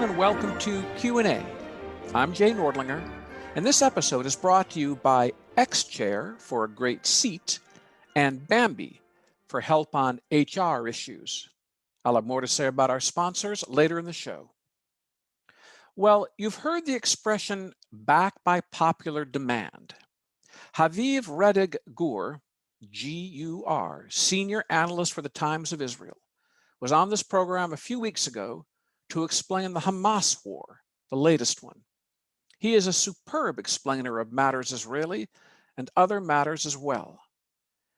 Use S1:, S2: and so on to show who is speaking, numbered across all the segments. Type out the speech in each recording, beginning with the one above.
S1: everyone, and welcome to Q&A. I'm Jay Nordlinger, and this episode is brought to you by X-Chair for a great seat and Bambi for help on HR issues. I'll have more to say about our sponsors later in the show. Well, you've heard the expression back by popular demand. Haviv Redig Gur, G-U-R, senior analyst for the Times of Israel, was on this program a few weeks ago to explain the Hamas war, the latest one. He is a superb explainer of matters Israeli and other matters as well.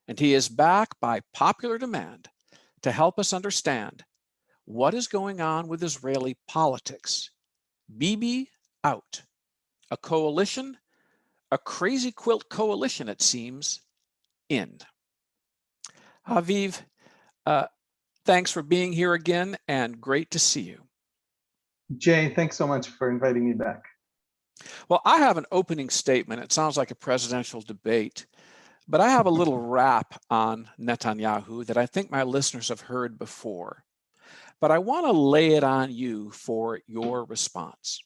S1: And he is back by popular demand to help us understand what is going on with Israeli politics. Bibi out. A coalition, a crazy quilt coalition, it seems, in. Haviv, thanks for being here again, and great to see you.
S2: Jay, thanks so much for inviting me back.
S1: Well, I have an opening statement. It sounds like a presidential debate, but I have a little rap on Netanyahu that I think my listeners have heard before. But I want to lay it on you for your response.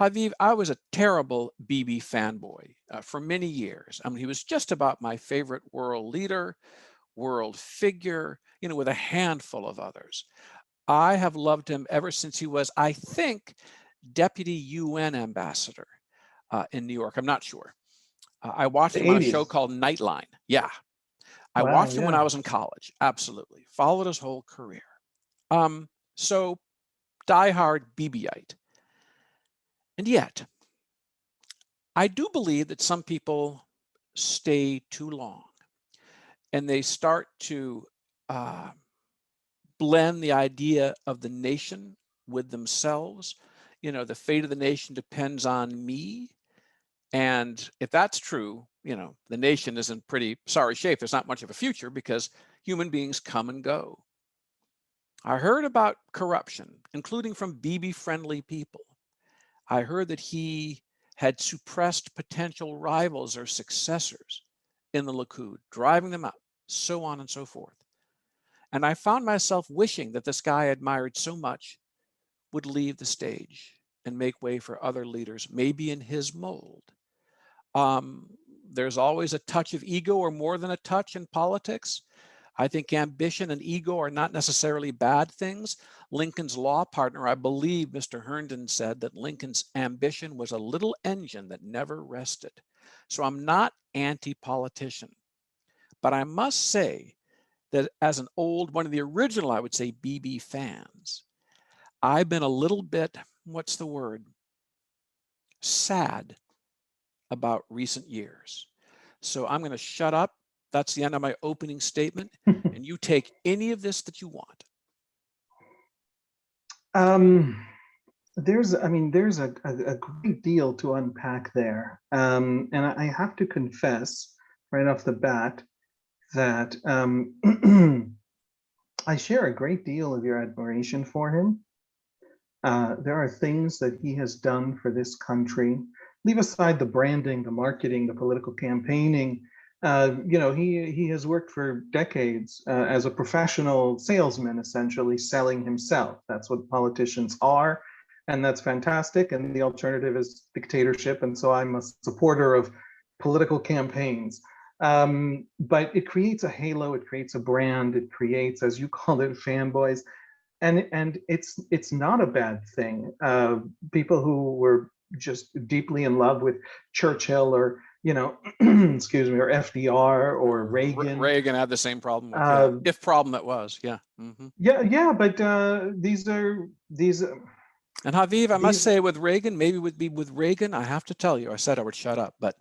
S1: Haviv, I was a terrible Bibi fanboy for many years. I mean, he was just about my favorite world leader, world figure, with a handful of others. I have loved him ever since he was, I think, deputy UN ambassador in New York. I'm not sure. I watched him on a show called Nightline. Yeah. I watched him when I was in college. Absolutely. Followed his whole career. So diehard Bibiite. And yet, I do believe that some people stay too long and they start to blend the idea of the nation with themselves. The fate of the nation depends on me. And if that's true, the nation is in pretty sorry shape. There's not much of a future because human beings come and go. I heard about corruption, including from Bibi-friendly people. I heard that he had suppressed potential rivals or successors in the Likud, driving them out, so on and so forth. And I found myself wishing that this guy I admired so much would leave the stage and make way for other leaders, maybe in his mold. There's always a touch of ego, or more than a touch, in politics. I think ambition and ego are not necessarily bad things. Lincoln's law partner, I believe Mr. Herndon, said that Lincoln's ambition was a little engine that never rested. So I'm not anti-politician, but I must say that as one of the original, I would say, Bibi fans, I've been a little bit, what's the word? Sad about recent years. So I'm going to shut up. That's the end of my opening statement. And you take any of this that you want.
S2: There's a great deal to unpack there. And I have to confess right off the bat that I share a great deal of your admiration for him. There are things that he has done for this country. Leave aside the branding, the marketing, the political campaigning. He has worked for decades as a professional salesman, essentially selling himself. That's what politicians are, and that's fantastic. And the alternative is dictatorship. And so I'm a supporter of political campaigns. But it creates a halo, it creates a brand, it creates, as you call it, fanboys. And it's not a bad thing. People who were just deeply in love with Churchill or, excuse me, or FDR or Reagan.
S1: Reagan had the same problem, if problem that was, yeah. Mm-hmm.
S2: Yeah, but these are.
S1: And Haviv, I must say with Reagan, maybe with Reagan, I have to tell you, I said I would shut up, but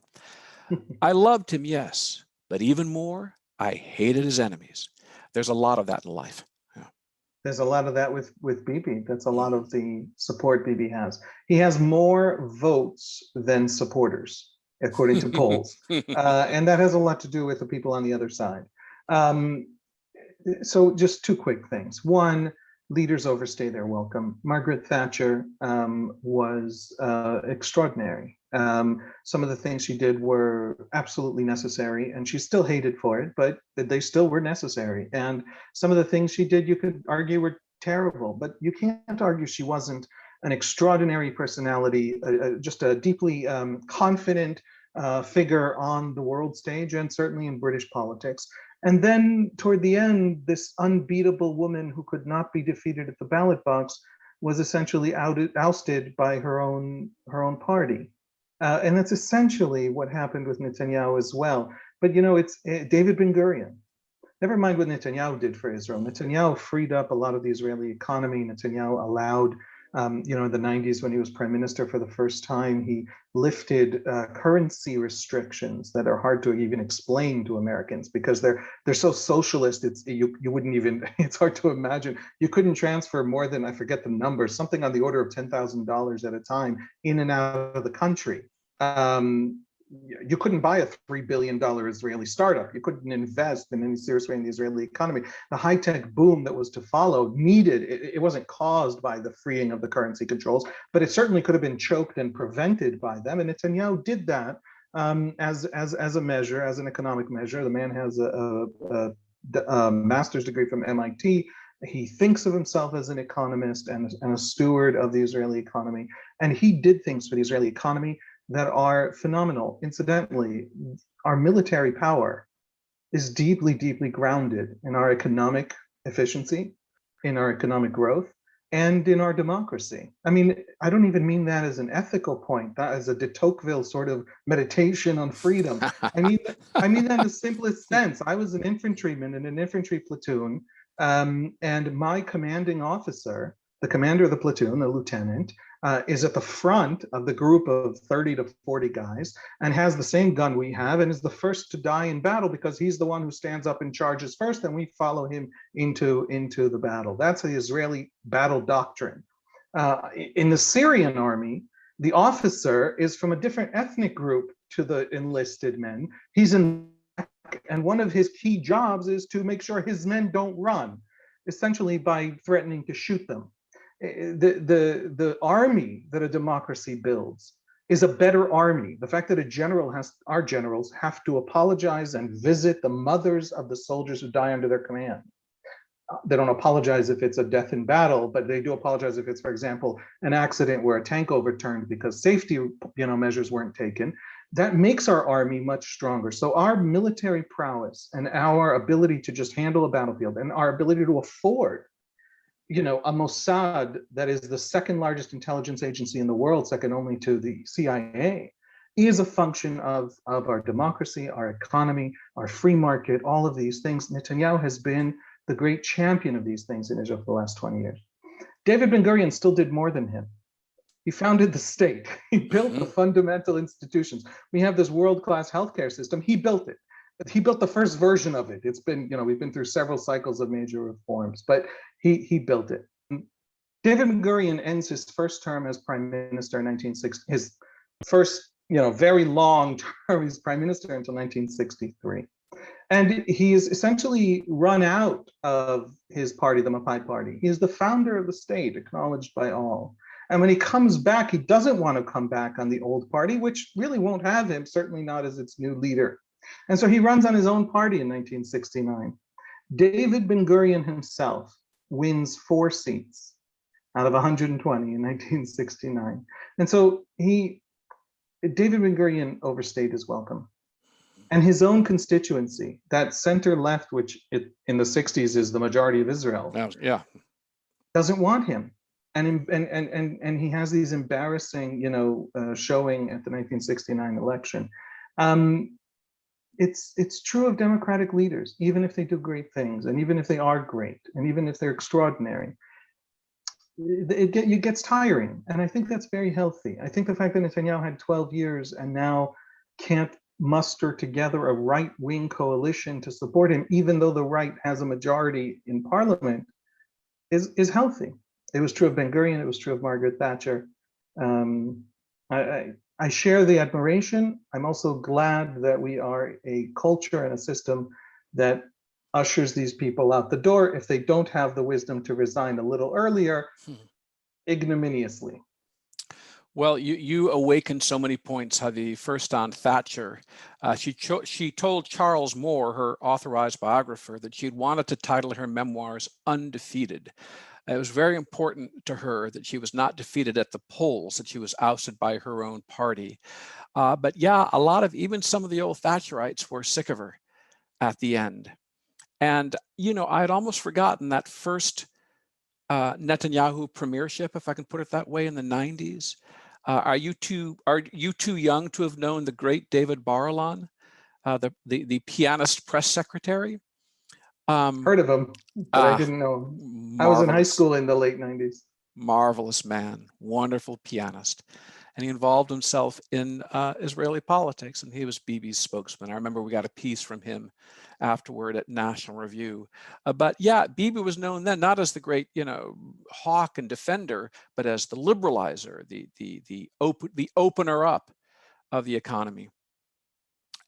S1: I loved him, yes. But even more, I hated his enemies. There's a lot of that in life. Yeah.
S2: There's a lot of that with Bibi. That's a lot of the support Bibi has. He has more votes than supporters, according to polls. And that has a lot to do with the people on the other side. So just two quick things. One, leaders overstay their welcome. Margaret Thatcher was extraordinary. Some of the things she did were absolutely necessary, and she's still hated for it, but they still were necessary. And some of the things she did, you could argue, were terrible, but you can't argue she wasn't an extraordinary personality, just a deeply confident figure on the world stage and certainly in British politics. And then toward the end, this unbeatable woman who could not be defeated at the ballot box was essentially ousted by her own party. And that's essentially what happened with Netanyahu as well. But it's David Ben-Gurion. Never mind what Netanyahu did for Israel. Netanyahu freed up a lot of the Israeli economy. Netanyahu allowed, in the 90s when he was prime minister for the first time, he lifted currency restrictions that are hard to even explain to Americans because they're so socialist. You wouldn't even, it's hard to imagine. You couldn't transfer more than, I forget the number, something on the order of $10,000 at a time in and out of the country. You couldn't buy a $3 billion Israeli startup. You couldn't invest in any serious way in the Israeli economy. The high-tech boom that was to follow it wasn't caused by the freeing of the currency controls, but it certainly could have been choked and prevented by them. And Netanyahu did that as a measure, as an economic measure. The man has a master's degree from MIT. He thinks of himself as an economist and a steward of the Israeli economy. And he did things for the Israeli economy that are phenomenal. Incidentally, our military power is deeply, deeply grounded in our economic efficiency, in our economic growth, and in our democracy. I mean, I don't even mean that as an ethical point, that as a de Tocqueville sort of meditation on freedom. I mean that in the simplest sense. I was an infantryman in an infantry platoon, and my commanding officer, the commander of the platoon, the lieutenant, is at the front of the group of 30 to 40 guys and has the same gun we have and is the first to die in battle because he's the one who stands up and charges first, and we follow him into the battle. That's the Israeli battle doctrine. In the Syrian army, the officer is from a different ethnic group to the enlisted men. He's in, and one of his key jobs is to make sure his men don't run, essentially by threatening to shoot them. The army that a democracy builds is a better army. The fact that our generals have to apologize and visit the mothers of the soldiers who die under their command. They don't apologize if it's a death in battle, but they do apologize if it's, for example, an accident where a tank overturned because safety, measures weren't taken. That makes our army much stronger. So our military prowess and our ability to just handle a battlefield and our ability to afford a Mossad that is the second largest intelligence agency in the world, second only to the CIA, is a function of our democracy, our economy, our free market, all of these things. Netanyahu has been the great champion of these things in Israel for the last 20 years. David Ben-Gurion still did more than him. He founded the state. He built the fundamental institutions. We have this world-class healthcare system. He built it. He built the first version of it. It's been, we've been through several cycles of major reforms, but he built it. David Ben-Gurion ends his first term as prime minister in 1960. His first, very long term as prime minister until 1963. And he is essentially run out of his party, the Mapai party. He is the founder of the state, acknowledged by all. And when he comes back, he doesn't want to come back on the old party, which really won't have him, certainly not as its new leader. And so he runs on his own party in 1969. David Ben-Gurion himself wins 4 seats out of 120 in 1969. And so David Ben-Gurion overstayed his welcome. And his own constituency, that center left, which in the 60s is the majority of Israel, doesn't want him. And he has these embarrassing, showing at the 1969 election. It's true of democratic leaders, even if they do great things, and even if they are great, and even if they're extraordinary, it gets tiring. And I think that's very healthy. I think the fact that Netanyahu had 12 years and now can't muster together a right-wing coalition to support him, even though the right has a majority in parliament, is healthy. It was true of Ben-Gurion. It was true of Margaret Thatcher. I share the admiration. I'm also glad that we are a culture and a system that ushers these people out the door if they don't have the wisdom to resign a little earlier, ignominiously.
S1: Well, you awakened so many points, Havi. First on Thatcher. She told Charles Moore, her authorized biographer, that she'd wanted to title her memoirs Undefeated. It was very important to her that she was not defeated at the polls, that she was ousted by her own party. But yeah, even some of the old Thatcherites were sick of her at the end. And, I had almost forgotten that first Netanyahu premiership, if I can put it that way, in the 90s. Are you too young to have known the great David Barlan, the pianist press secretary?
S2: Heard of him, but I didn't know him. I was in high school in the late 90s.
S1: Marvelous man, wonderful pianist. And he involved himself in Israeli politics, and he was Bibi's spokesman. I remember we got a piece from him afterward at National Review. But yeah, Bibi was known then not as the great, hawk and defender, but as the liberalizer, the opener up of the economy.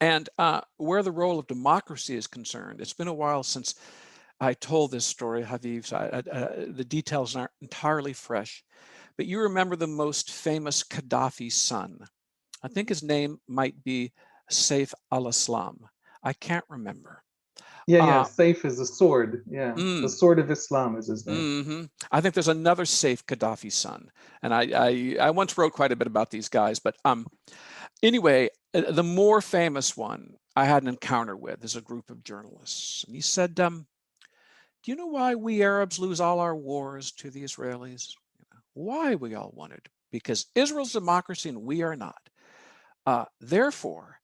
S1: And where the role of democracy is concerned, it's been a while since I told this story, Haviv, so the details aren't entirely fresh. But you remember the most famous Gaddafi son. I think his name might be Saif al-Islam. I can't remember.
S2: Yeah, Saif is a sword. Yeah, the sword of Islam is his name.
S1: Mm-hmm. I think there's another Saif Gaddafi son. And I once wrote quite a bit about these guys. But anyway, the more famous one I had an encounter with is a group of journalists. And he said, do you know why we Arabs lose all our wars to the Israelis? Why we all wanted? Because Israel's democracy and we are not. Therefore,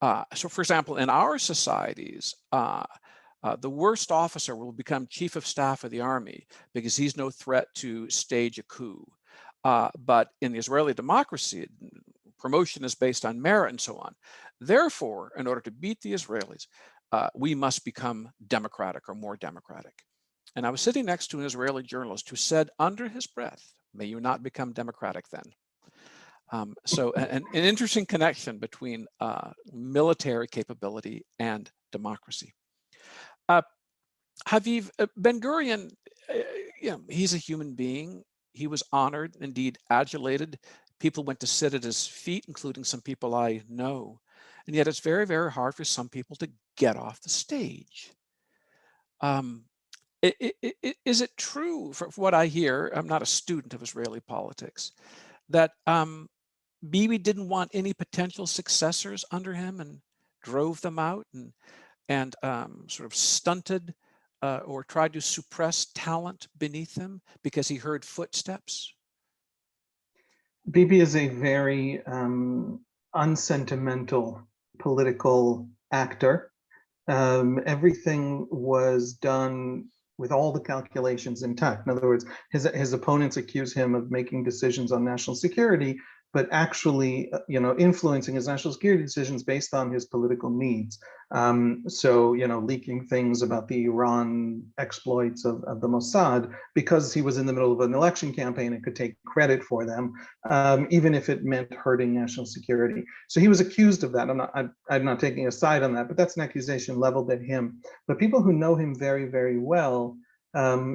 S1: so for example, in our societies, the worst officer will become chief of staff of the army because he's no threat to stage a coup. But in the Israeli democracy, promotion is based on merit and so on. Therefore, in order to beat the Israelis, we must become democratic or more democratic. And I was sitting next to an Israeli journalist who said under his breath, may you not become democratic then. So an interesting connection between military capability and democracy. Haviv, Ben-Gurion, he's a human being. He was honored, indeed adulated. People went to sit at his feet, including some people I know. And yet it's very, very hard for some people to get off the stage. Is it true, from what I hear, I'm not a student of Israeli politics, that Bibi didn't want any potential successors under him and drove them out and sort of stunted or tried to suppress talent beneath him because he heard footsteps?
S2: Bibi is a very unsentimental political actor. Everything was done with all the calculations intact. In other words, his opponents accuse him of making decisions on national security, but actually, influencing his national security decisions based on his political needs. So, leaking things about the Iran exploits of the Mossad because he was in the middle of an election campaign and could take credit for them, even if it meant hurting national security. So he was accused of that. I'm not taking a side on that, but that's an accusation leveled at him. But people who know him very, very well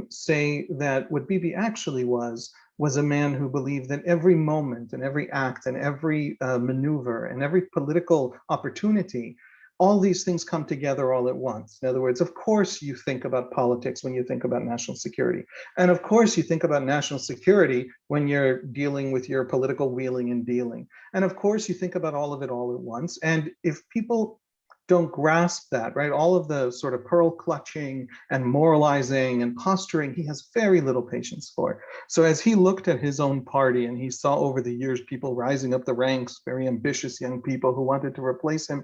S2: say that what Bibi actually was a man who believed that every moment and every act and every maneuver and every political opportunity, all these things come together all at once. In other words, of course you think about politics when you think about national security. And of course you think about national security when you're dealing with your political wheeling and dealing. And of course you think about all of it all at once. And if people don't grasp that, right? All of the sort of pearl clutching and moralizing and posturing, he has very little patience for. So as he looked at his own party and he saw over the years people rising up the ranks, very ambitious young people who wanted to replace him,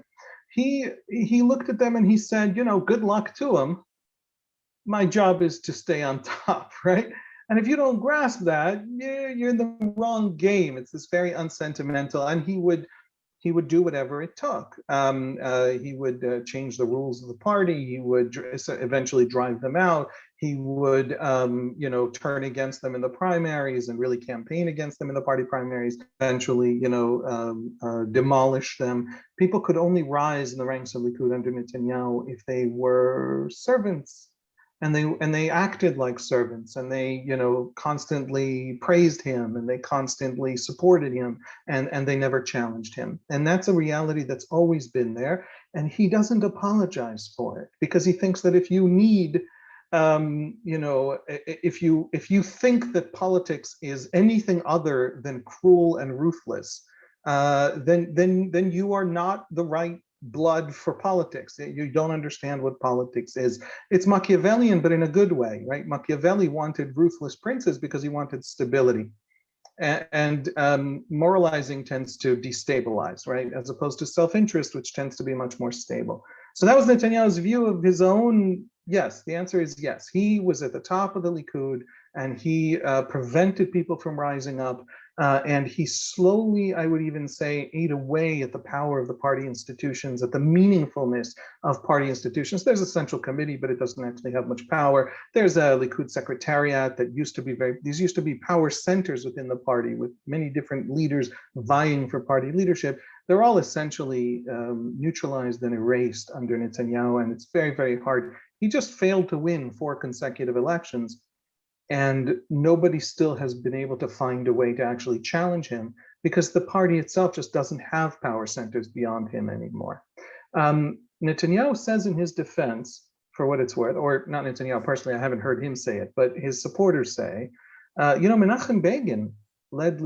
S2: he looked at them and he said, good luck to them. My job is to stay on top, right? And if you don't grasp that, you're in the wrong game. It's this very unsentimental, and he would do whatever it took. He would change the rules of the party. He would eventually drive them out. He would, turn against them in the primaries and really campaign against them in the party primaries. Eventually, demolish them. People could only rise in the ranks of Likud under Netanyahu if they were servants. And they acted like servants, and they constantly praised him, and they constantly supported him, and they never challenged him. And that's a reality that's always been there, and he doesn't apologize for it, because he thinks that if you need If you think that politics is anything other than cruel and ruthless, then you are not the right blood for politics. You don't understand what politics is. It's Machiavellian, but in a good way, right? Machiavelli wanted ruthless princes because he wanted stability. And moralizing tends to destabilize, right? As opposed to self-interest, which tends to be much more stable. So that was Netanyahu's view of his own. Yes, the answer is yes. He was at the top of the Likud, and he prevented people from rising up. And he slowly, I would even say, ate away at the power of the party institutions, at the meaningfulness of party institutions. There's a central committee, but it doesn't actually have much power. There's a Likud secretariat that used to be these used to be power centers within the party with many different leaders vying for party leadership. They're all essentially neutralized and erased under Netanyahu, and it's very, very hard. He just failed to win 4 consecutive elections, and nobody still has been able to find a way to actually challenge him because the party itself just doesn't have power centers beyond him anymore. Netanyahu says in his defense, for what it's worth, or not Netanyahu personally, I haven't heard him say it, but his supporters say, Menachem Begin led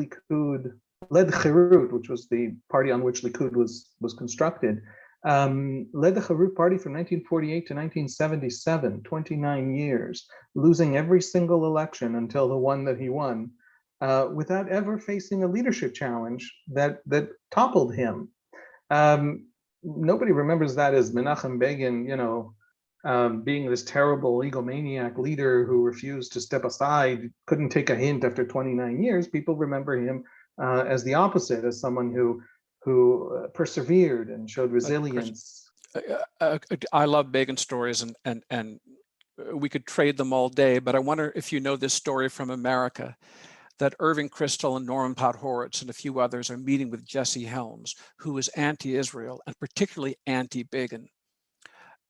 S2: Cherut, which was the party on which Likud was constructed, led the Cherut party from 1948 to 1977, 29 years, losing every single election until the one that he won, without ever facing a leadership challenge that toppled him. Nobody remembers that as Menachem Begin, being this terrible egomaniac leader who refused to step aside, couldn't take a hint after 29 years. People remember him as the opposite, as someone who persevered and showed resilience.
S1: I love Begin stories, and we could trade them all day, but I wonder if you know this story from America, that Irving Kristol and Norman Podhoretz and a few others are meeting with Jesse Helms, who is anti-Israel and particularly anti-Begin.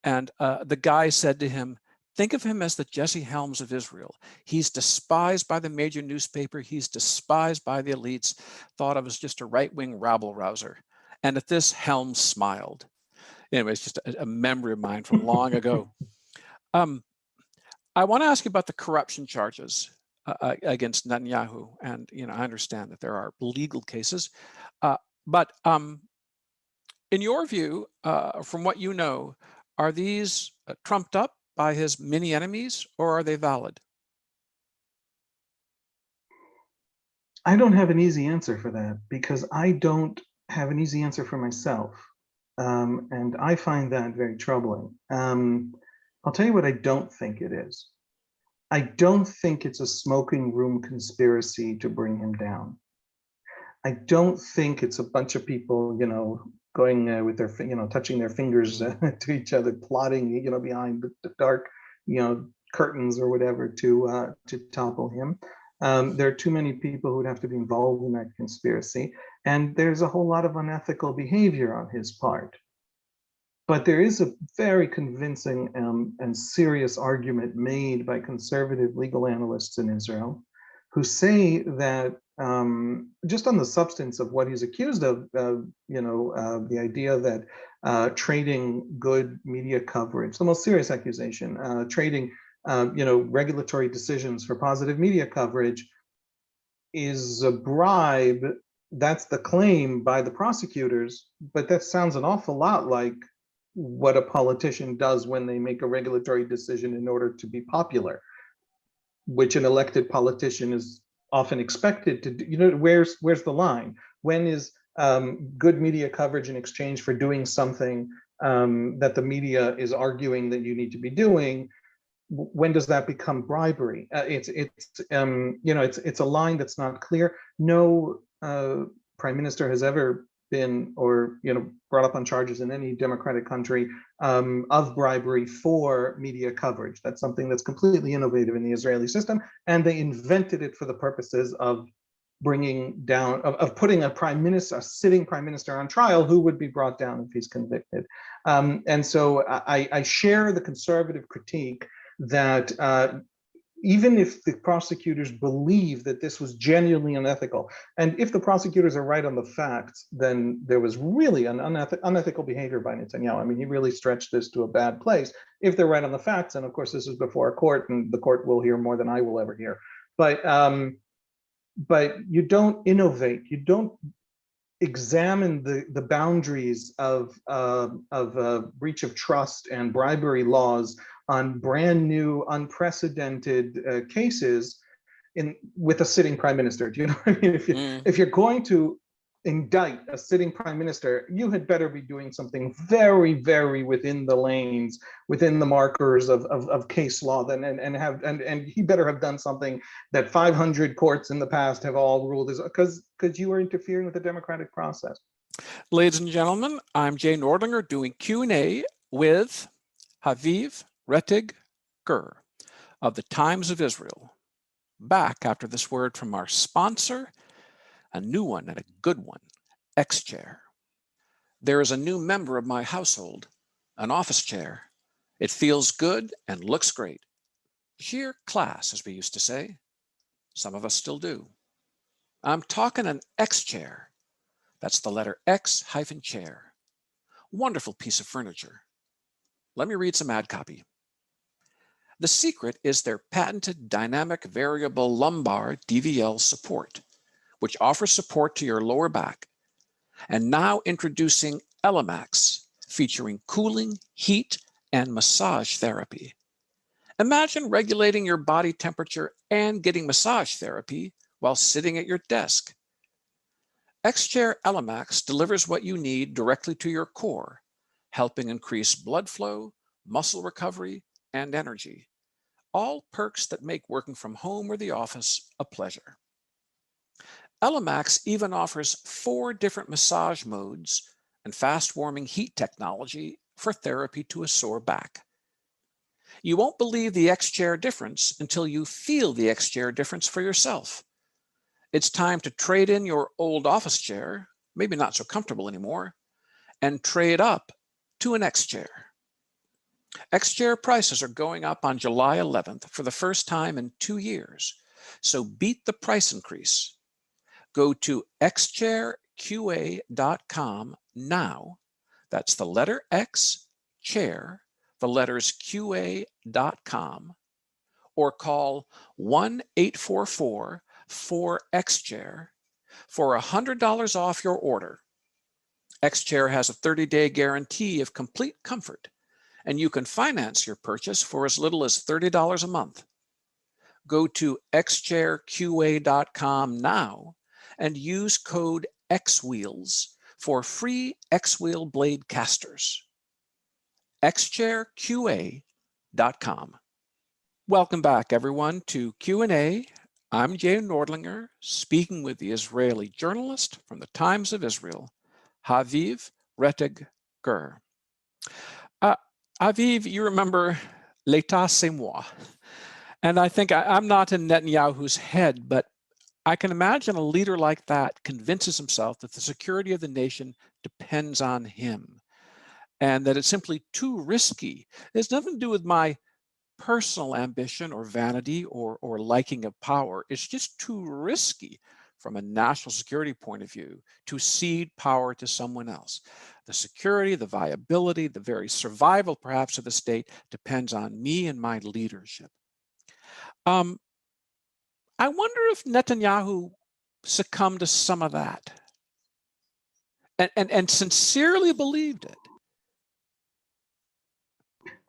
S1: And the guy said to him, think of him as the Jesse Helms of Israel. He's despised by the major newspaper. He's despised by the elites, thought of as just a right-wing rabble-rouser. And at this, Helms smiled. Anyway, it's just a memory of mine from long ago. I want to ask you about the corruption charges against Netanyahu. And, I understand that there are legal cases. But in your view, from what you know, are these trumped up by his many enemies, or are they valid?
S2: I don't have an easy answer for that because I don't have an easy answer for myself. And I find that very troubling. I'll tell you what I don't think it is. I don't think it's a smoking room conspiracy to bring him down. I don't think it's a bunch of people, going with their, touching their fingers to each other, plotting, behind the dark, curtains or whatever to topple him. There are too many people who would have to be involved in that conspiracy, and there's a whole lot of unethical behavior on his part. But there is a very convincing and serious argument made by conservative legal analysts in Israel who say that just on the substance of what he's accused of, the idea that trading good media coverage, the most serious accusation, trading, regulatory decisions for positive media coverage is a bribe. That's the claim by the prosecutors, but that sounds an awful lot like what a politician does when they make a regulatory decision in order to be popular, which an elected politician is often expected to do. Where's the line? When is good media coverage in exchange for doing something that the media is arguing that you need to be doing? When does that become bribery? It's a line that's not clear. No prime minister has ever been brought up on charges in any democratic country of bribery for media coverage. That's something that's completely innovative in the Israeli system, and they invented it for the purposes of bringing down, of putting a sitting prime minister on trial who would be brought down if he's convicted. And so I share the conservative critique that even if the prosecutors believe that this was genuinely unethical, and if the prosecutors are right on the facts, then there was really an unethical behavior by Netanyahu. I mean, he really stretched this to a bad place. If they're right on the facts, and of course this is before a court, and the court will hear more than I will ever hear. But you don't innovate. You don't examine the boundaries of breach of trust and bribery laws on brand new, unprecedented cases with a sitting prime minister. Do you know what I mean? If you're going to indict a sitting prime minister, you had better be doing something very, very within the lanes, within the markers of case law, and he better have done something that 500 courts in the past have all ruled is because you are interfering with the democratic process.
S1: Ladies and gentlemen, I'm Jay Nordlinger doing Q&A with Haviv Rettig Gur of the Times of Israel. Back after this word from our sponsor, a new one and a good one, X-Chair. There is a new member of my household, an office chair. It feels good and looks great. Sheer class, as we used to say. Some of us still do. I'm talking an X-Chair. That's the letter X-chair. Wonderful piece of furniture. Let me read some ad copy. The secret is their patented dynamic variable lumbar DVL support, which offers support to your lower back. And now introducing Elemax, featuring cooling, heat, and massage therapy. Imagine regulating your body temperature and getting massage therapy while sitting at your desk. X-Chair Elemax delivers what you need directly to your core, helping increase blood flow, muscle recovery, and energy. All perks that make working from home or the office a pleasure. Elemax even offers 4 different massage modes and fast-warming heat technology for therapy to a sore back. You won't believe the X-Chair difference until you feel the X-Chair difference for yourself. It's time to trade in your old office chair, maybe not so comfortable anymore, and trade up to an X-Chair. X-Chair prices are going up on July 11th for the first time in 2 years, so beat the price increase. Go to xchairqa.com now. That's the letter X, chair, the letters qa.com, or call 1-844-4XChair for $100 off your order. X-Chair has a 30-day guarantee of complete comfort, and you can finance your purchase for as little as $30 a month. Go to xchairqa.com now and use code XWheels for free X-Wheel blade casters. xchairqa.com. Welcome back, everyone, to Q&A. I'm Jay Nordlinger, speaking with the Israeli journalist from the Times of Israel, Haviv Rettig Gur. Haviv, you remember l'état c'est moi. And I think I'm not in Netanyahu's head, but I can imagine a leader like that convinces himself that the security of the nation depends on him and that it's simply too risky. It has nothing to do with my personal ambition or vanity or liking of power. It's just too risky from a national security point of view to cede power to someone else. The security, the viability, the very survival perhaps of the state depends on me and my leadership. I wonder if Netanyahu succumbed to some of that and sincerely believed it.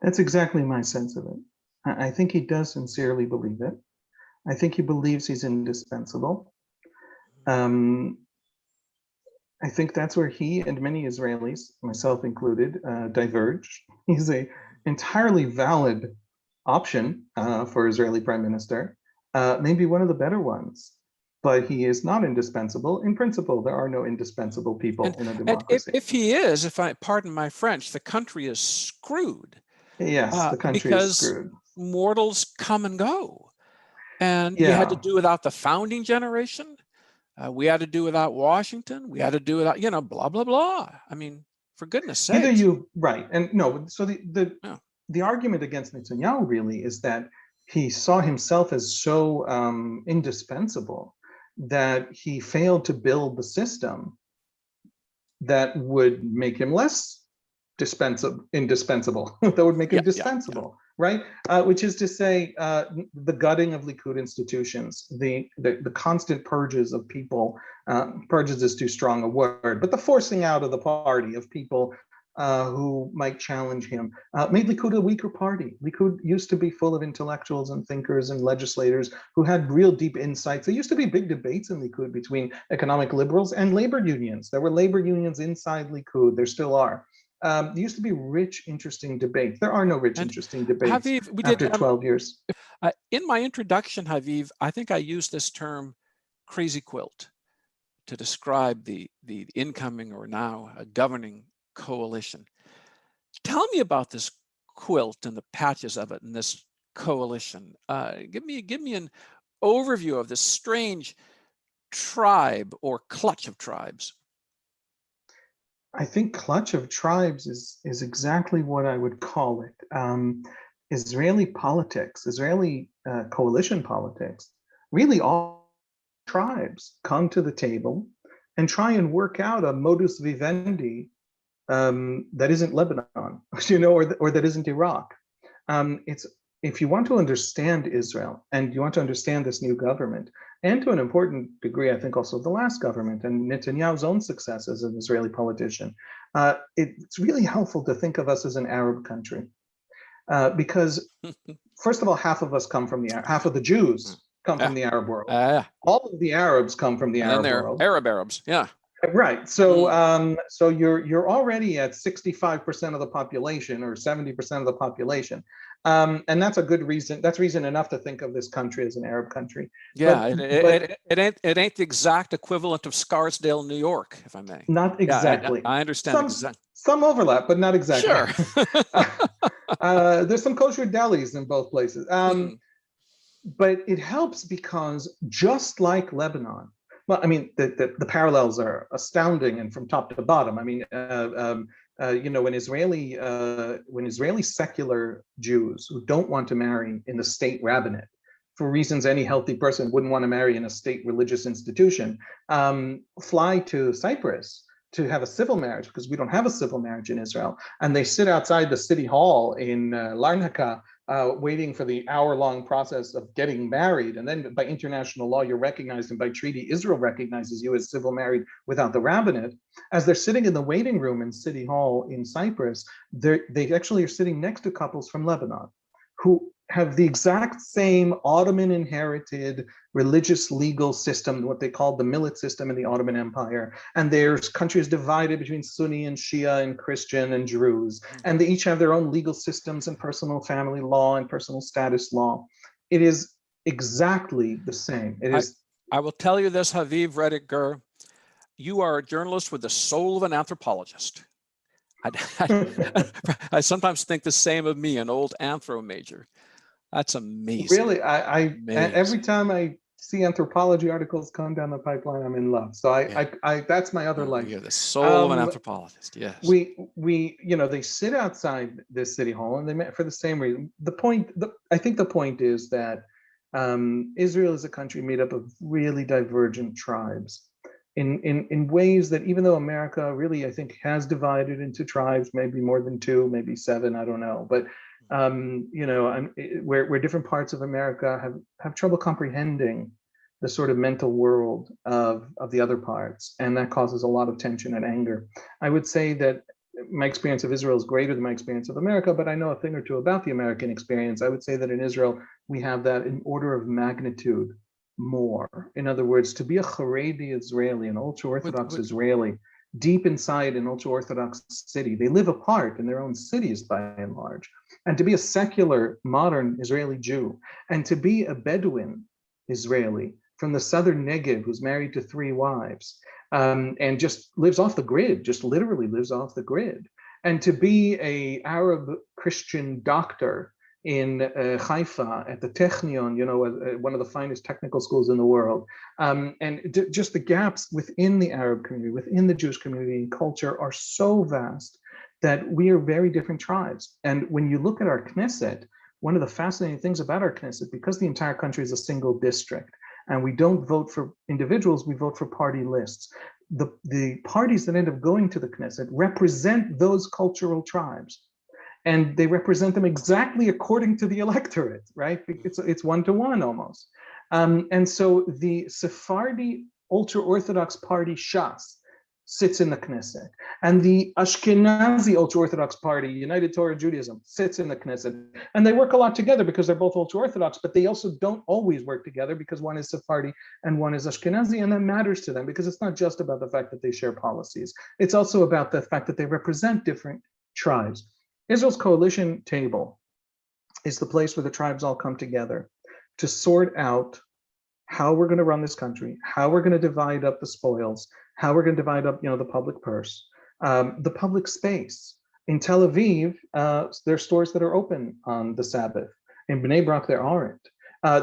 S2: That's exactly my sense of it. I think he does sincerely believe it. I think he believes he's indispensable. I think that's where he and many Israelis, myself included, diverge. He's an entirely valid option for Israeli prime minister, maybe one of the better ones, but he is not indispensable. In principle, there are no indispensable people in a democracy.
S1: If he is, if I pardon my French, the country is screwed.
S2: Yes, the country is screwed.
S1: Mortals come and go. And you had to do without the founding generation. We had to do without Washington. We had to do without, blah, blah, blah. I mean, for goodness sake.
S2: Right. And no, so the argument against Netanyahu really is that he saw himself as so indispensable that he failed to build the system that would make him less indispensable, that would make him dispensable, right? Which is to say, the gutting of Likud institutions, the constant purges of people, purges is too strong a word, but the forcing out of the party of people who might challenge him, made Likud a weaker party. Likud used to be full of intellectuals and thinkers and legislators who had real deep insights. There used to be big debates in Likud between economic liberals and labor unions. There were labor unions inside Likud. There still are. There used to be rich, interesting debates. There are no rich, interesting debates after 12 years.
S1: In my introduction, Haviv, I think I used this term crazy quilt to describe the incoming or now governing coalition. Tell me about this quilt and the patches of it in this coalition. Give me an overview of this strange tribe or clutch of tribes.
S2: I think clutch of tribes is exactly what I would call it. Israeli politics, Israeli coalition politics, really all tribes come to the table and try and work out a modus vivendi that isn't Lebanon, or that isn't Iraq. It's, if you want to understand Israel and you want to understand this new government, and to an important degree, I think also the last government and Netanyahu's own success as an Israeli politician, it's really helpful to think of us as an Arab country. Because first of all, half of us come from half of the Jews come from the Arab world. All of the Arabs come from the Arab world.
S1: Arabs, yeah.
S2: Right. So so you're already at 65% of the population or 70% of the population. And that's a good reason. That's reason enough to think of this country as an Arab country.
S1: Yeah, it ain't the exact equivalent of Scarsdale, New York, if I may.
S2: Not exactly.
S1: Yeah, I understand.
S2: Some overlap, but not exactly.
S1: Sure.
S2: There's some kosher delis in both places. But it helps because just like Lebanon, well, I mean, the parallels are astounding and from top to bottom. I mean, when Israeli secular Jews who don't want to marry in the state rabbinate, for reasons any healthy person wouldn't want to marry in a state religious institution, fly to Cyprus to have a civil marriage, because we don't have a civil marriage in Israel, and they sit outside the city hall in Larnaca, waiting for the hour-long process of getting married. And then by international law, you're recognized, and by treaty, Israel recognizes you as civil married without the rabbinate. As they're sitting in the waiting room in City Hall in Cyprus, they actually are sitting next to couples from Lebanon who have the exact same Ottoman inherited religious legal system, what they called the millet system in the Ottoman Empire. And their country is divided between Sunni and Shia and Christian and Druze. And they each have their own legal systems and personal family law and personal status law. It is exactly the same. It is.
S1: I will tell you this, Haviv Rediger, you are a journalist with the soul of an anthropologist. I sometimes think the same of me, an old anthro major. That's amazing.
S2: Really, every time I see anthropology articles come down the pipeline, I'm in love. So I that's my other life.
S1: You're the soul of an anthropologist. Yes.
S2: They sit outside this city hall and they met for the same reason. I think the point is that Israel is a country made up of really divergent tribes. In ways that, even though America really, I think, has divided into tribes, maybe more than 2, maybe 7, I don't know, but where different parts of America have trouble comprehending the sort of mental world of the other parts, and that causes a lot of tension and anger. I would say that my experience of Israel is greater than my experience of America, but I know a thing or two about the American experience. I would say that in Israel, we have that in order of magnitude more. In other words, to be a Haredi Israeli, an ultra-Orthodox Israeli, deep inside an ultra-Orthodox city, they live apart in their own cities by and large, and to be a secular, modern Israeli Jew, and to be a Bedouin Israeli from the southern Negev who's married to 3 wives, and just lives off the grid, just literally lives off the grid, and to be a Arab Christian doctor in Haifa at the Technion, one of the finest technical schools in the world. And just the gaps within the Arab community, within the Jewish community and culture are so vast that we are very different tribes. And when you look at our Knesset, one of the fascinating things about our Knesset, because the entire country is a single district, and we don't vote for individuals, we vote for party lists. The parties that end up going to the Knesset represent those cultural tribes, and they represent them exactly according to the electorate, right? It's one-to-one almost. And so the Sephardi ultra-Orthodox party Shas sits in the Knesset, and the Ashkenazi ultra-Orthodox party, United Torah Judaism, sits in the Knesset. And they work a lot together because they're both ultra-Orthodox, but they also don't always work together because one is Sephardi and one is Ashkenazi, and that matters to them because it's not just about the fact that they share policies. It's also about the fact that they represent different tribes. Israel's coalition table is the place where the tribes all come together to sort out how we're going to run this country, how we're going to divide up the spoils, how we're going to divide up, the public purse, the public space. In Tel Aviv, there are stores that are open on the Sabbath. In Bnei Brak, there aren't.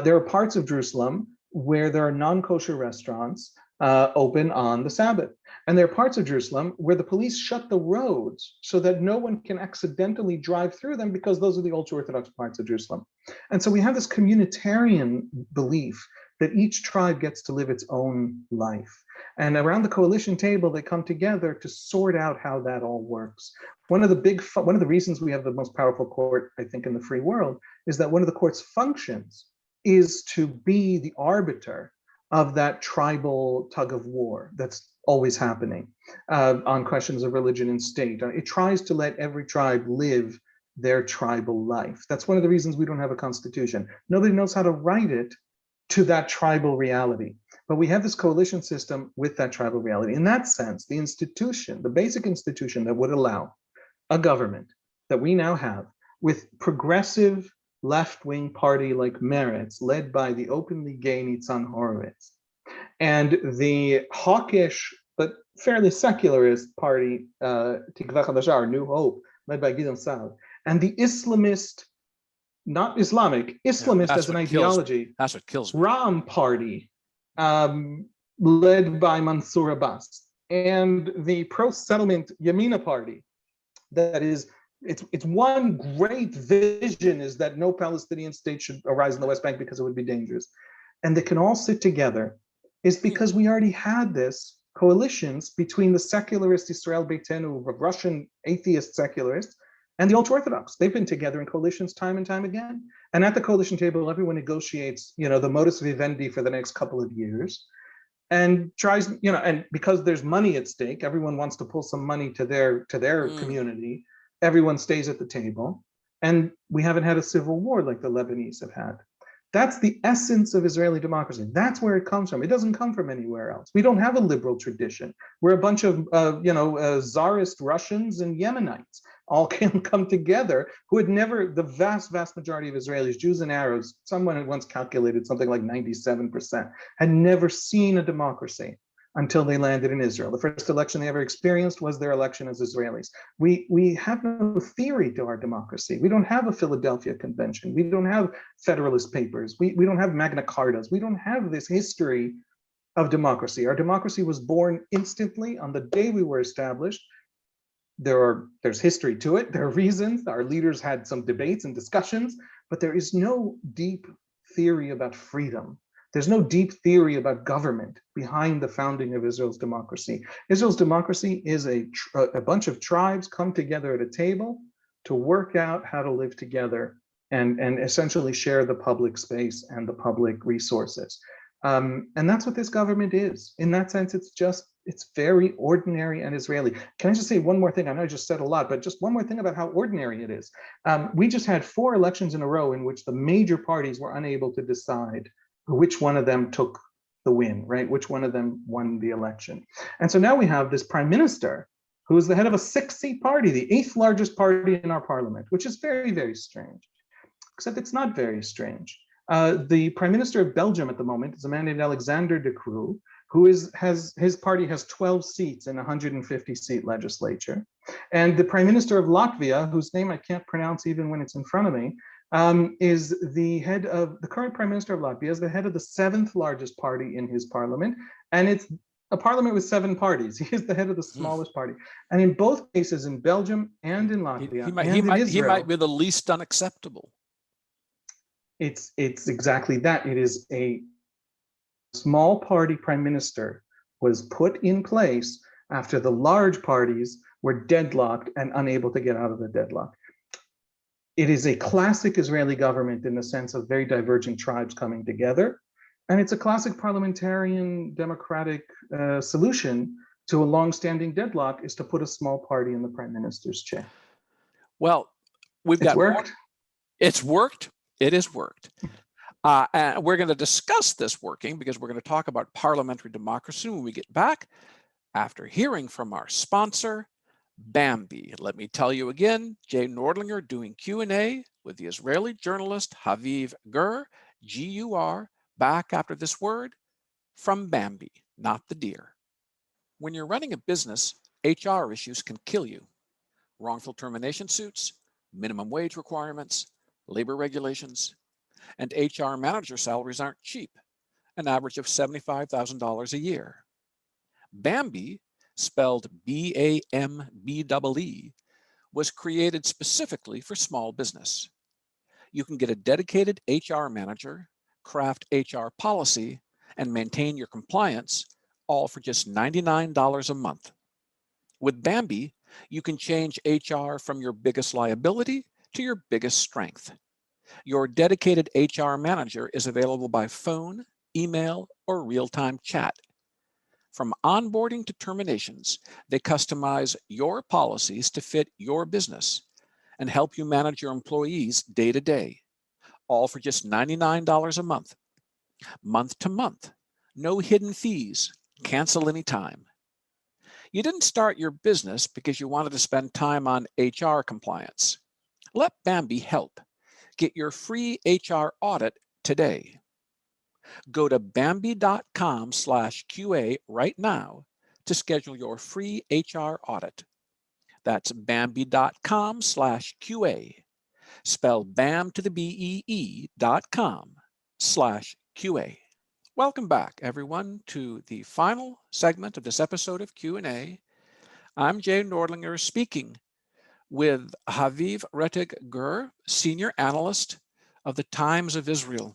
S2: There are parts of Jerusalem where there are non-kosher restaurants open on the Sabbath. And there are parts of Jerusalem where the police shut the roads so that no one can accidentally drive through them because those are the ultra-Orthodox parts of Jerusalem. And so we have this communitarian belief that each tribe gets to live its own life. And around the coalition table, they come together to sort out how that all works. One of the reasons we have the most powerful court, I think, in the free world is that one of the court's functions is to be the arbiter of that tribal tug of war that's always happening on questions of religion and state. It tries to let every tribe live their tribal life. That's one of the reasons we don't have a constitution. Nobody knows how to write it to that tribal reality. But we have this coalition system with that tribal reality. In that sense, the institution, the basic institution that would allow a government that we now have with progressive left-wing party like Meretz, led by the openly gay Nitzan Horowitz, and the hawkish but fairly secularist party, Tikva Chadasha, New Hope, led by Gideon Saad, and the Islamist, not Islamic, Islamist as an ideology,
S1: that's what kills me.
S2: Ram party, led by Mansour Abbas, and the pro-settlement Yamina party, that is, it's one great vision is that no Palestinian state should arise in the West Bank because it would be dangerous. And they can all sit together is because we already had this coalitions between the secularist Israel Beitenu, Russian atheist secularists, and the ultra-Orthodox. They've been together in coalitions time and time again. And at the coalition table, everyone negotiates, the modus vivendi for the next couple of years and tries, and because there's money at stake, everyone wants to pull some money to their community. Everyone stays at the table. And we haven't had a civil war like the Lebanese have had. That's the essence of Israeli democracy. That's where it comes from. It doesn't come from anywhere else. We don't have a liberal tradition. We're a bunch of, Tsarist Russians and Yemenites all can come together who had never, the vast majority of Israelis, Jews and Arabs, someone had once calculated something like 97%, had never seen a democracy until they landed in Israel. The first election they ever experienced was their election as Israelis. We have no theory to our democracy. We don't have a Philadelphia Convention. We don't have Federalist Papers. We don't have Magna Cartas. We don't have this history of democracy. Our democracy was born instantly on the day we were established. There's history to it. There are reasons. Our leaders had some debates and discussions, but there is no deep theory about freedom. There's no deep theory about government behind the founding of Israel's democracy. Israel's democracy is a bunch of tribes come together at a table to work out how to live together and essentially share the public space and the public resources. And that's what this government is. In that sense, it's very ordinary and Israeli. Can I just say one more thing? I know I just said a lot, but just one more thing about how ordinary it is. We just had 4 elections in a row in which the major parties were unable to decide which one of them took the win, right? Which one of them won the election. And so now we have this prime minister who is the head of a 6-seat party, the 8th largest party in our parliament, which is very, very strange, except it's not very strange. The prime minister of Belgium at the moment is a man named Alexander De Croo, who his party has 12 seats in a 150-seat legislature. And the prime minister of Latvia, whose name I can't pronounce even when it's in front of me, is the current prime minister of Latvia is the head of the 7th largest party in his parliament. And it's a parliament with 7 parties. He is the head of the smallest party. And in both cases, in Belgium and in Latvia,
S1: he might be the least unacceptable.
S2: It's exactly that. It is a small party prime minister was put in place after the large parties were deadlocked and unable to get out of the deadlock. It is a classic Israeli government in the sense of very divergent tribes coming together. And it's a classic parliamentarian democratic solution to a long-standing deadlock is to put a small party in the prime minister's chair.
S1: Well, we've got
S2: worked.
S1: It's worked. It has worked. And we're going to discuss this working because we're going to talk about parliamentary democracy when we get back after hearing from our sponsor, Bambee. Let me tell you again, Jay Nordlinger doing Q&A with the Israeli journalist Haviv Gur, G-U-R, back after this word from Bambee, not the deer. When you're running a business, HR issues can kill you. Wrongful termination suits, minimum wage requirements, labor regulations, and HR manager salaries aren't cheap, an average of $75,000 a year. Bambee, spelled B-A-M-B-E-E, was created specifically for small business. You can get a dedicated HR manager, craft HR policy, and maintain your compliance, all for just $99 a month. With Bambee, you can change HR from your biggest liability to your biggest strength. Your dedicated HR manager is available by phone, email, or real-time chat. From onboarding to terminations, they customize your policies to fit your business and help you manage your employees day to day, all for just $99 a month. Month to month, no hidden fees, cancel anytime. You didn't start your business because you wanted to spend time on HR compliance. Let Bambee help. Get your free HR audit today. Go to Bambee.com/QA right now to schedule your free HR audit. That's Bambee.com/QA. Spell BAM to the BEE.com/QA. Welcome back, everyone, to the final segment of this episode of Q&A. I'm Jay Nordlinger speaking with Haviv Rettig Gur, senior analyst of the Times of Israel.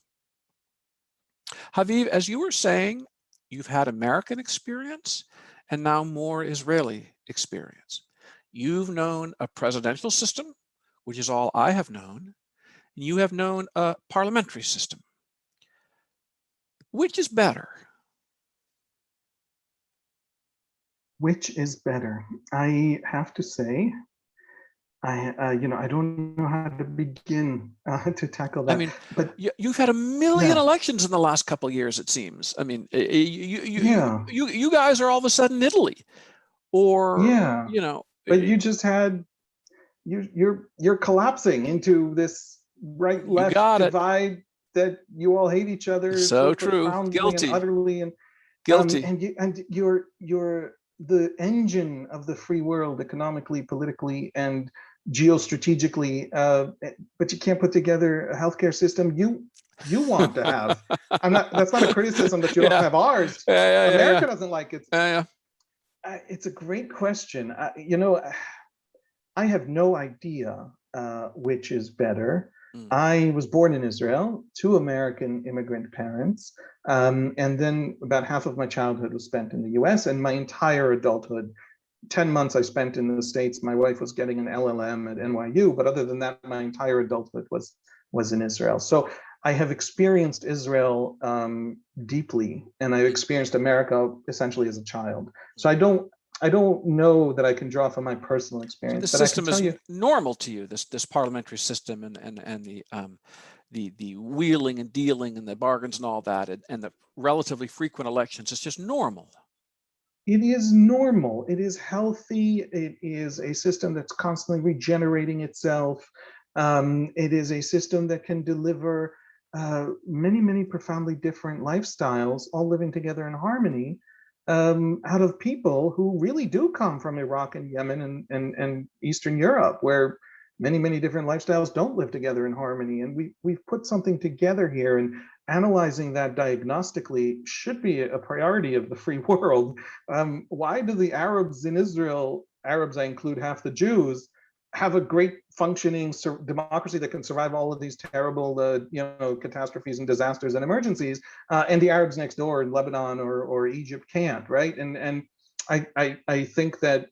S1: Haviv, as you were saying, you've had American experience and now more Israeli experience. You've known a presidential system, which is all I have known, and you have known a parliamentary system. Which is better?
S2: Which is better? I have to say, I don't know how to begin to tackle that.
S1: I mean, but you've had a million elections in the last couple of years, it seems. I mean, you guys are all of a sudden Italy, or
S2: But you just had you're collapsing into this right-left divide that you all hate each other
S1: so true, guilty,
S2: and utterly, and
S1: guilty,
S2: and you're the engine of the free world economically, politically, and geostrategically, but you can't put together a healthcare system you want to have. That's not a criticism that you don't have ours. America doesn't like it. It's a great question. I have no idea which is better. I was born in Israel to American immigrant parents, and then about half of my childhood was spent in the US, and my entire adulthood, 10 months I spent in the States. My wife was getting an LLM at NYU, but other than that, my entire adulthood was in Israel. So I have experienced Israel deeply, and I've experienced America essentially as a child. So I don't know that I can draw from my personal experience.
S1: So the system is normal to you, this parliamentary system, and the wheeling and dealing and the bargains and all that, and the relatively frequent elections. It's just normal.
S2: It is normal. It is healthy. It is a system that's constantly regenerating itself. It is a system that can deliver many profoundly different lifestyles, all living together in harmony, out of people who really do come from Iraq and Yemen and Eastern Europe, where many different lifestyles don't live together in harmony. And we've put something together here, and analyzing that diagnostically should be a priority of the free world. Why do the Arabs in Israel, Arabs I include half the Jews, have a great functioning democracy that can survive all of these terrible, catastrophes and disasters and emergencies, and the Arabs next door in Lebanon or Egypt can't, right? And I think that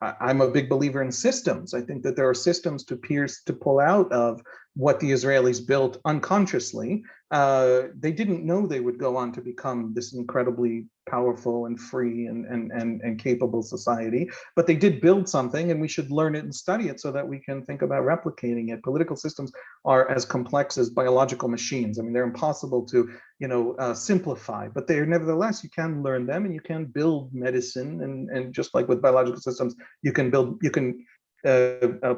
S2: I'm a big believer in systems. I think that there are systems to pull out of what the Israelis built unconsciously. They didn't know they would go on to become this incredibly powerful and free and capable society, but they did build something, and we should learn it and study it so that we can think about replicating it. Political systems are as complex as biological machines. I mean, they're impossible to simplify, but they are nevertheless, you can learn them, and you can build medicine, and just like with biological systems, you can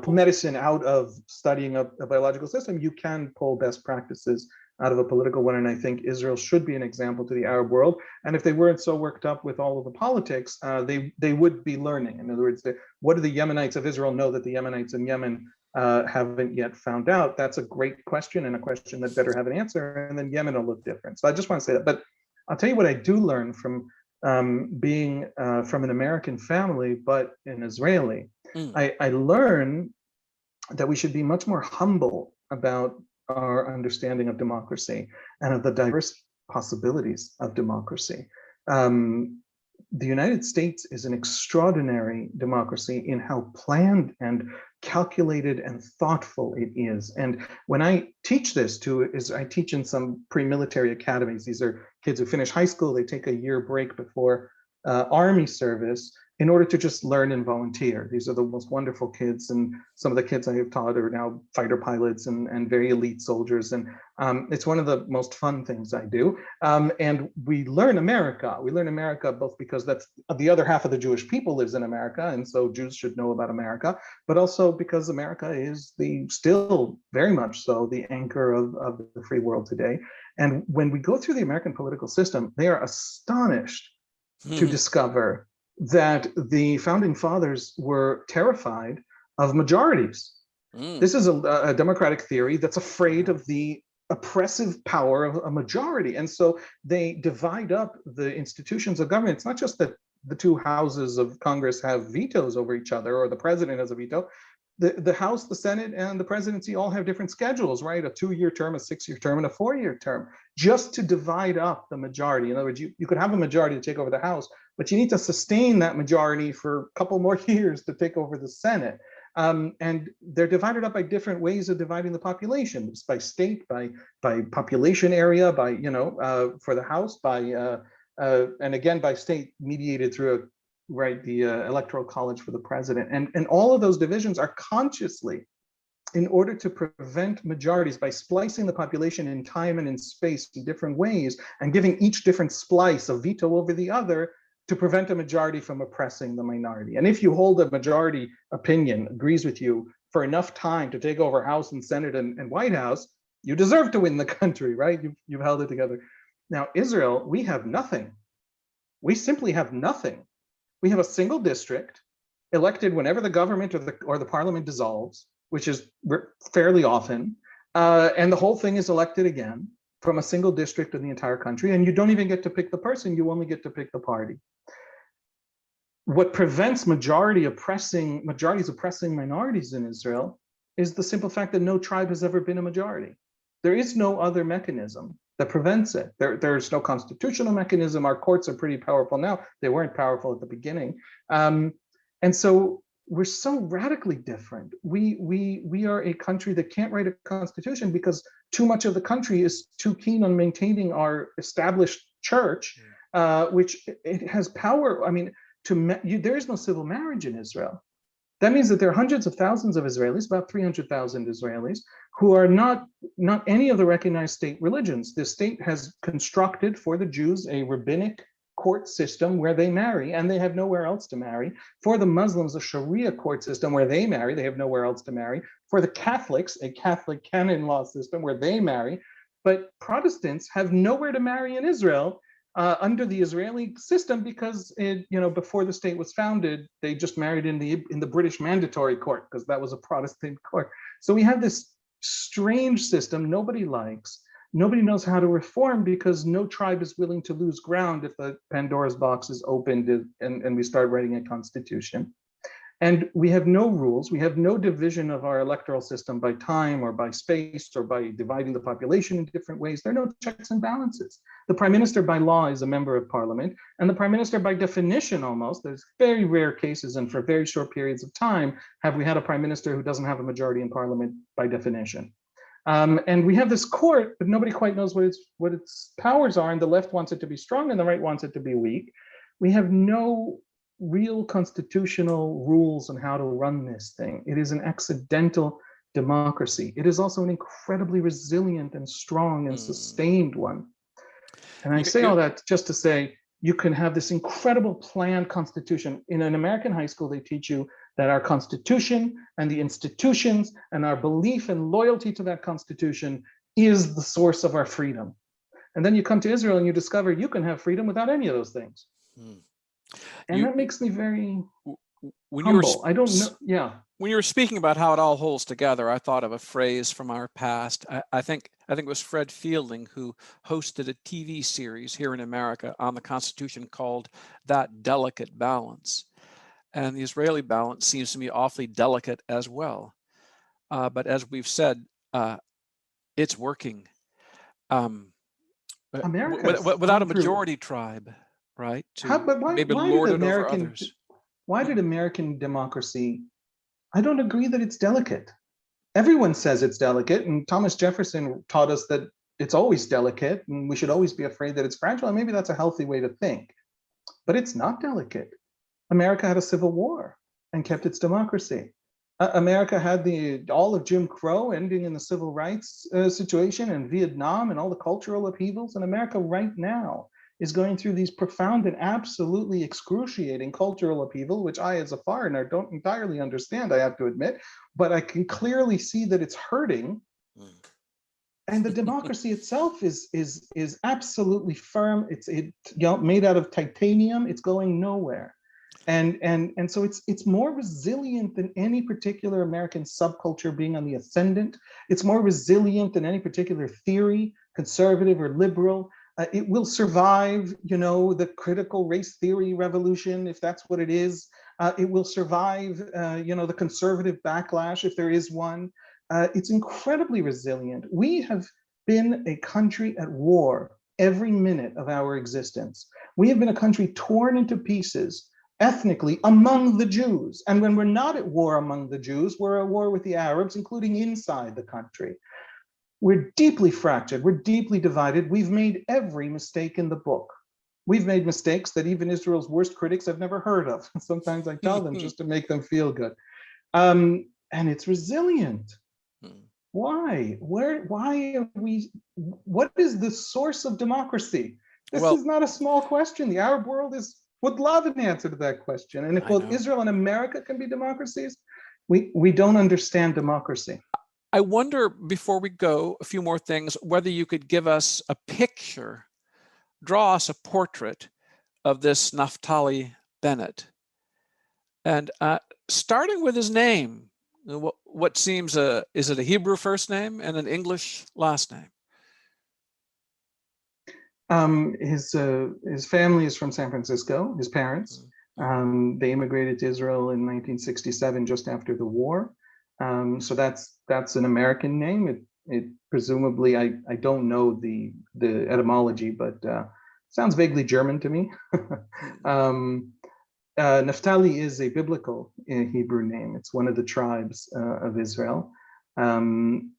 S2: pull medicine out of studying a biological system. You can pull best practices out of a political one, and I think Israel should be an example to the Arab world. And if they weren't so worked up with all of the politics, they would be learning. In other words, what do the Yemenites of Israel know that the Yemenites in Yemen haven't yet found out? That's a great question, and a question that better have an answer, and then Yemen will look different. So I just want to say that. But I'll tell you what I do learn from being from an American family, but an Israeli. I learn that we should be much more humble about our understanding of democracy and of the diverse possibilities of democracy. The United States is an extraordinary democracy in how planned and calculated and thoughtful it is. And when I teach this I teach in some pre-military academies. These are kids who finish high school. They take a year break before Army service in order to just learn and volunteer. These are the most wonderful kids, and some of the kids I have taught are now fighter pilots and very elite soldiers, and it's one of the most fun things I do. And we learn America. We learn America both because that's the other half of the Jewish people lives in America, and so Jews should know about America, but also because America is still very much so the anchor of the free world today. And when we go through the American political system, they are astonished to discover that the founding fathers were terrified of majorities. This is a democratic theory that's afraid of the oppressive power of a majority. And so they divide up the institutions of government. It's not just that the two houses of Congress have vetoes over each other, or the president has a veto. The House, the Senate, and the presidency all have different schedules, right? A 2-year term, a 6-year term, and a 4-year term, just to divide up the majority. In other words, you could have a majority to take over the House, but you need to sustain that majority for a couple more years to take over the Senate. And they're divided up by different ways of dividing the population. It's by state, by population area, by, for the House, and again, by state, mediated through the electoral college for the president. And all of those divisions are consciously in order to prevent majorities by splicing the population in time and in space in different ways and giving each different splice a veto over the other to prevent a majority from oppressing the minority. And if you hold a majority opinion, agrees with you for enough time to take over House and Senate and White House, you deserve to win the country, right? You've held it together. Now, Israel, we have nothing. We simply have nothing. We have a single district elected whenever the government or the parliament dissolves, which is fairly often, and the whole thing is elected again from a single district in the entire country, and you don't even get to pick the person, you only get to pick the party. What prevents majorities oppressing minorities in Israel is the simple fact that no tribe has ever been a majority. There is no other mechanism that prevents it. There's no constitutional mechanism. Our courts are pretty powerful now. They weren't powerful at the beginning. And so we're so radically different. We are a country that can't write a constitution because too much of the country is too keen on maintaining our established church, which it has power. I mean, there is no civil marriage in Israel. That means that there are hundreds of thousands of Israelis, about 300,000 Israelis, who are not any of the recognized state religions. The state has constructed for the Jews a rabbinic court system where they marry, and they have nowhere else to marry. For the Muslims, a Sharia court system where they marry, they have nowhere else to marry. For the Catholics, a Catholic canon law system where they marry. But Protestants have nowhere to marry in Israel under the Israeli system because before the state was founded, they just married in the British mandatory court because that was a Protestant court. So we have this strange system nobody likes. Nobody knows how to reform because no tribe is willing to lose ground if the Pandora's box is opened and we start writing a constitution. And we have no rules. We have no division of our electoral system by time or by space or by dividing the population in different ways. There are no checks and balances. The prime minister by law is a member of parliament, and the prime minister by definition almost, there's very rare cases and for very short periods of time have we had a prime minister who doesn't have a majority in parliament by definition. And we have this court, but nobody quite knows what its powers are, and the left wants it to be strong and the right wants it to be weak. We have no real constitutional rules on how to run this thing. It is an accidental democracy. It is also an incredibly resilient and strong and sustained one. And I say all that just to say, you can have this incredible planned constitution. In an American high school, they teach you that our constitution and the institutions and our belief and loyalty to that constitution is the source of our freedom. And then you come to Israel and you discover you can have freedom without any of those things. And that makes me very humble. I don't know. Yeah.
S1: When you were speaking about how it all holds together, I thought of a phrase from our past. I think it was Fred Fielding who hosted a TV series here in America on the Constitution called That Delicate Balance. And the Israeli balance seems to me awfully delicate as well. But as we've said, it's working. Without a majority tribe, right?
S2: Why did American democracy? I don't agree that it's delicate. Everyone says it's delicate, and Thomas Jefferson taught us that it's always delicate, and we should always be afraid that it's fragile. And maybe that's a healthy way to think, but it's not delicate. America had a civil war and kept its democracy. America had all of Jim Crow ending in the civil rights situation, and Vietnam and all the cultural upheavals. And America right now is going through these profound and absolutely excruciating cultural upheaval, which I, as a foreigner, don't entirely understand, I have to admit, but I can clearly see that it's hurting. And the democracy itself is absolutely firm. It's made out of titanium. It's going nowhere. And so it's more resilient than any particular American subculture being on the ascendant. It's more resilient than any particular theory, conservative or liberal. It will survive, the critical race theory revolution, if that's what it is. It will survive, the conservative backlash, if there is one. It's incredibly resilient. We have been a country at war every minute of our existence. We have been a country torn into pieces ethnically among the Jews. And when we're not at war among the Jews, we're at war with the Arabs, including inside the country. We're deeply fractured. We're deeply divided. We've made every mistake in the book. We've made mistakes that even Israel's worst critics have never heard of. Sometimes I tell them just to make them feel good. And it's resilient. Why? Why are we? What is the source of democracy? This is not a small question. The Arab world would love an answer to that question. And if both Israel and America can be democracies, we don't understand democracy.
S1: I wonder, before we go, a few more things, whether you could give us a picture, draw us a portrait of this Naftali Bennett. And starting with his name, what seems is it a Hebrew first name and an English last name?
S2: His family is from San Francisco, his parents. They immigrated to Israel in 1967, just after the war. So that's an American name. It presumably, I don't know the etymology, but sounds vaguely German to me. Naphtali is a biblical Hebrew name. It's one of the tribes of Israel. And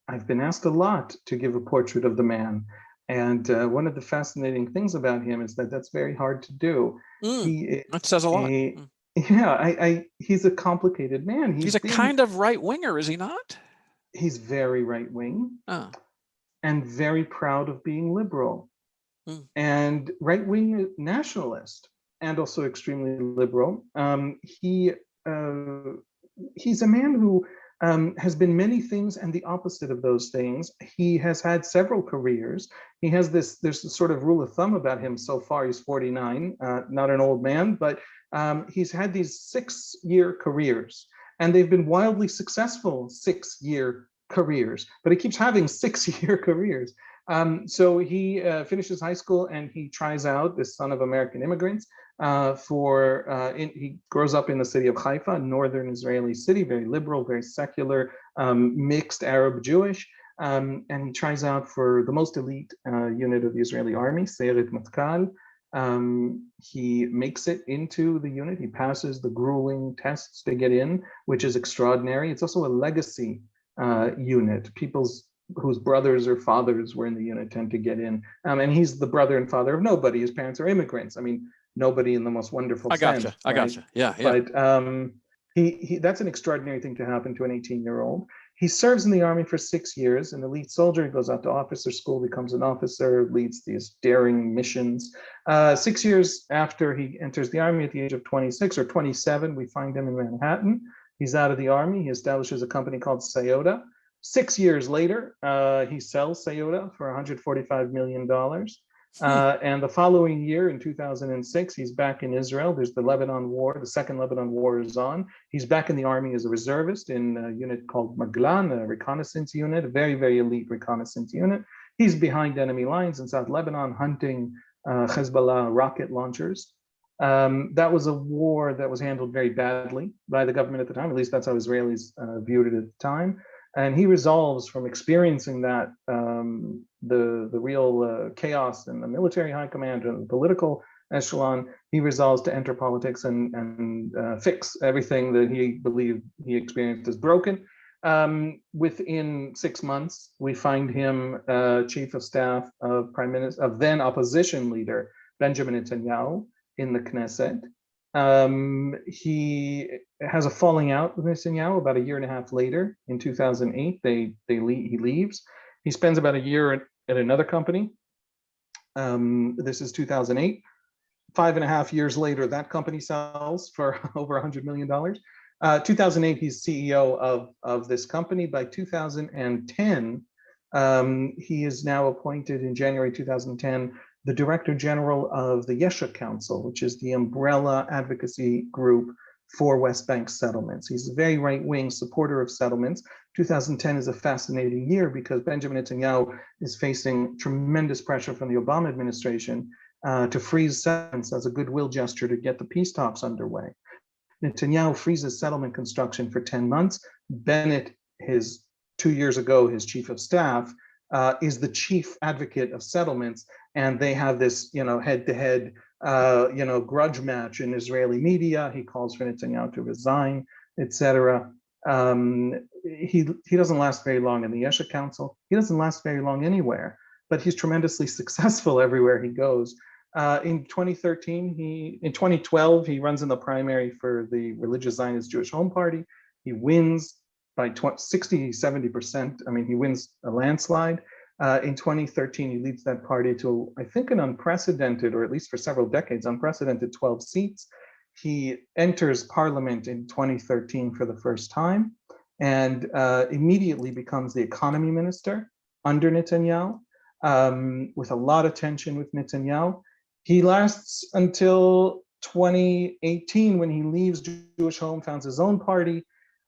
S2: I've been asked a lot to give a portrait of the man. And one of the fascinating things about him is that that's very hard to do.
S1: That says a lot.
S2: Yeah, he's a complicated man.
S1: He's a kind of right-winger, is he not?
S2: He's very right-wing and very proud of being liberal and right-wing nationalist and also extremely liberal. He's a man who has been many things and the opposite of those things. He has had several careers. He has there's a sort of rule of thumb about him so far. He's 49, not an old man, but he's had these 6-year careers, and they've been wildly successful 6-year careers, but he keeps having 6-year careers. So he finishes high school and he tries out, this son of American immigrants, he grows up in the city of Haifa, northern Israeli city, very liberal, very secular, mixed Arab Jewish. And he tries out for the most elite unit of the Israeli army, Seyeret Matkal. He makes it into the unit. He passes the grueling tests to get in, which is extraordinary. It's also a legacy unit. Whose brothers or fathers were in the unit tend to get in. And he's the brother and father of nobody. His parents are immigrants. I mean, nobody in the most wonderful sense.
S1: I gotcha. Yeah.
S2: But that's an extraordinary thing to happen to an 18-year-old. He serves in the army for 6 years, an elite soldier. He goes out to officer school, becomes an officer, leads these daring missions. 6 years after he enters the army at the age of 26 or 27, we find him in Manhattan. He's out of the army. He establishes a company called Sayota. 6 years later, he sells Sayota for $145 million. And the following year, in 2006, he's back in Israel. There's the Lebanon War. The second Lebanon War is on. He's back in the army as a reservist in a unit called Maglan, a reconnaissance unit, a very, very elite reconnaissance unit. He's behind enemy lines in South Lebanon, hunting Hezbollah rocket launchers. That was a war that was handled very badly by the government at the time. At least that's how Israelis viewed it at the time. And he resolves from experiencing that, the real chaos in the military high command and the political echelon, he resolves to enter politics and fix everything that he believed he experienced as broken. Within 6 months, we find him chief of staff of then opposition leader Benjamin Netanyahu in the Knesset. He has a falling out with Netanyahu about a year and a half later. In 2008, he leaves. He spends about a year at another company. This is 2008. 5.5 years later, that company sells for over $100 million. 2008, he's CEO of this company. By 2010, he is now appointed in January 2010 the Director General of the Yesha Council, which is the umbrella advocacy group for West Bank settlements. He's a very right-wing supporter of settlements. 2010 is a fascinating year because Benjamin Netanyahu is facing tremendous pressure from the Obama administration to freeze settlements as a goodwill gesture to get the peace talks underway. Netanyahu freezes settlement construction for 10 months. Bennett, 2 years ago, his chief of staff, is the chief advocate of settlements, and they have this, head-to-head, grudge match in Israeli media. He calls for Netanyahu to resign, etc. He doesn't last very long in the Yesha Council. He doesn't last very long anywhere, but he's tremendously successful everywhere he goes. In 2012, he runs in the primary for the Religious Zionist Jewish Home Party. He wins by 60-70%. I mean, he wins a landslide. In 2013, he leads that party to, I think, an unprecedented, or at least for several decades, unprecedented 12 seats. He enters parliament in 2013 for the first time and immediately becomes the economy minister under Netanyahu, with a lot of tension with Netanyahu. He lasts until 2018 when he leaves Jewish Home, founds his own party,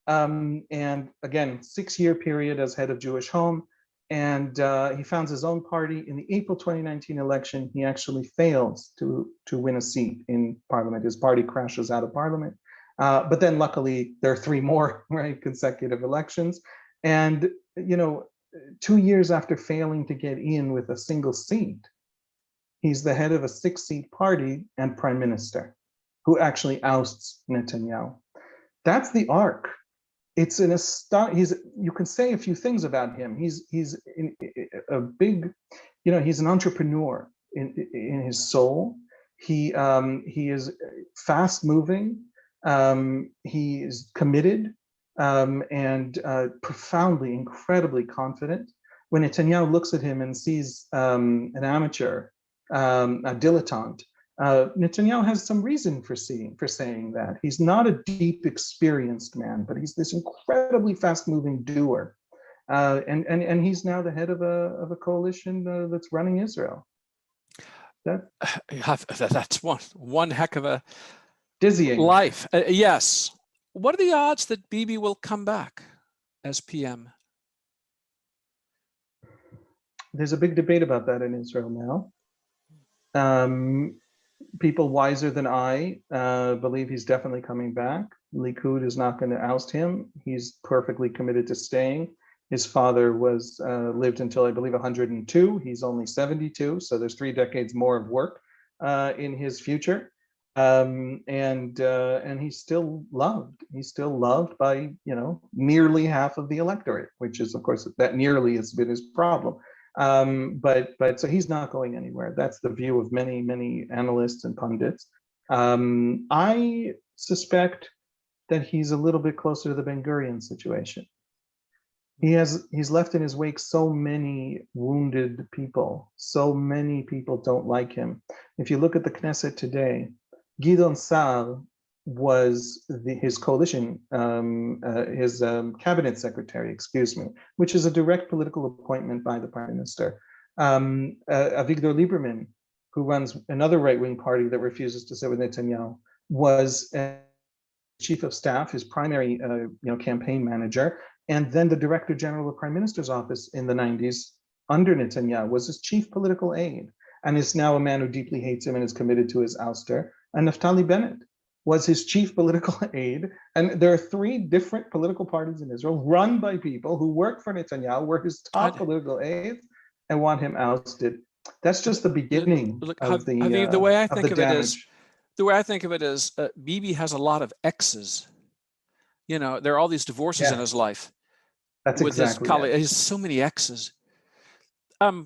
S2: and again, 6-year period as head of Jewish Home. And he founds his own party. In the April 2019 election, he actually fails to win a seat in parliament. His party crashes out of parliament. But then luckily, there are 3 more consecutive elections. And 2 years after failing to get in with a single seat, he's the head of a 6-seat party and prime minister who actually ousts Netanyahu. That's the arc. It's you can say a few things about him. He's a big, he's an entrepreneur in his soul. He is fast moving. He is committed and profoundly, incredibly confident. When Netanyahu looks at him and sees an amateur, a dilettante, Netanyahu has some reason for saying that. He's not a deep, experienced man, but he's this incredibly fast-moving doer, and he's now the head of a coalition that's running Israel.
S1: That's one heck of a
S2: dizzying
S1: life. Yes. What are the odds that Bibi will come back as PM?
S2: There's a big debate about that in Israel now. People wiser than I believe he's definitely coming back. Likud is not going to oust him. He's perfectly committed to staying. His father was lived until, I believe, 102. He's only 72, so there's 3 decades more of work in his future. And he's still loved. He's still loved by nearly half of the electorate, which is, of course, that nearly has been his problem. But so he's not going anywhere. That's the view of many analysts and pundits. I suspect that he's a little bit closer to the Ben Gurion situation. He's left in his wake so many wounded people. So many people don't like him. If you look at the Knesset today, Gidon Sa'ar was his coalition, his cabinet secretary, which is a direct political appointment by the prime minister. Avigdor Lieberman, who runs another right-wing party that refuses to sit with Netanyahu, was chief of staff, his primary campaign manager, and then the director general of the prime minister's office in the 90s under Netanyahu was his chief political aide, and is now a man who deeply hates him and is committed to his ouster. And Naftali Bennett was his chief political aide. And there are 3 different political parties in Israel run by people who work for Netanyahu, were his top political aides, and want him ousted. That's just the beginning of the
S1: way I think of
S2: damage.
S1: The way I think of it is Bibi has a lot of exes. There are all these divorces in his life.
S2: That's
S1: with
S2: exactly
S1: his colleague. He has so many exes. Have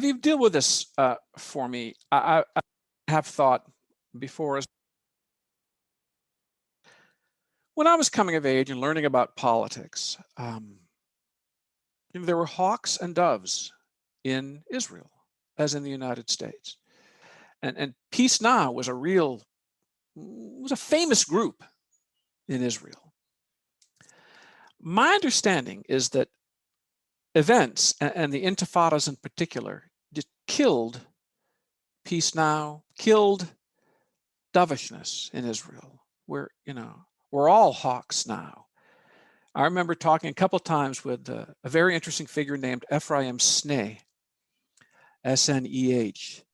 S1: you dealt with this for me? I have thought before, when I was coming of age and learning about politics, there were hawks and doves in Israel, as in the United States. And Peace Now was a famous group in Israel. My understanding is that events, and the intifadas in particular, just killed Peace Now, killed dovishness in Israel. We're all hawks now. I remember talking a couple times with a very interesting figure named Ephraim Sneh, S-N-E-H,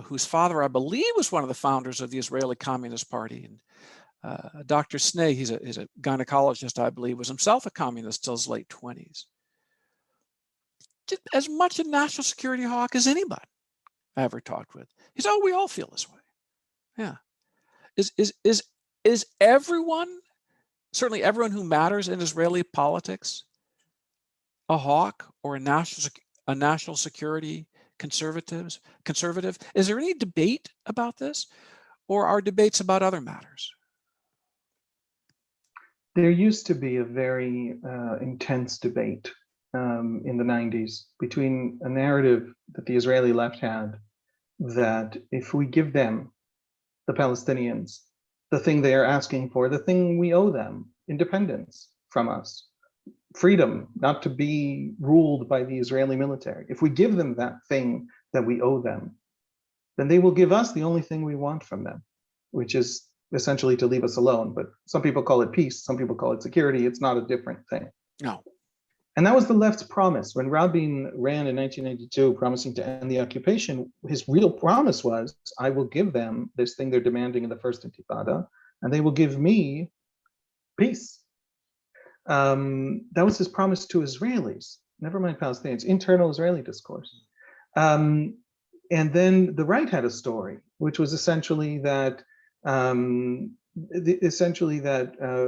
S1: whose father, I believe, was one of the founders of the Israeli Communist Party. And Dr. Sneh, he's a gynecologist, I believe, was himself a communist till his late 20s. Just as much a national security hawk as anybody I ever talked with. He said, "Oh, we all feel this way." Yeah. Is everyone, certainly everyone who matters in Israeli politics, a hawk or a national security conservative? Is there any debate about this, or are debates about other matters?
S2: There used to be a very intense debate in the 90s between a narrative that the Israeli left had, that if we give them, the Palestinians, the thing they are asking for, the thing we owe them, independence from us, freedom, not to be ruled by the Israeli military. If we give them that thing that we owe them, then they will give us the only thing we want from them, which is essentially to leave us alone. But some people call it peace, some people call it security. It's not a different thing.
S1: No.
S2: And that was the left's promise. When Rabin ran in 1992 promising to end the occupation, his real promise was, I will give them this thing they're demanding in the first intifada, and they will give me peace. That was his promise to Israelis, never mind Palestinians, internal Israeli discourse. And then the right had a story, which was essentially that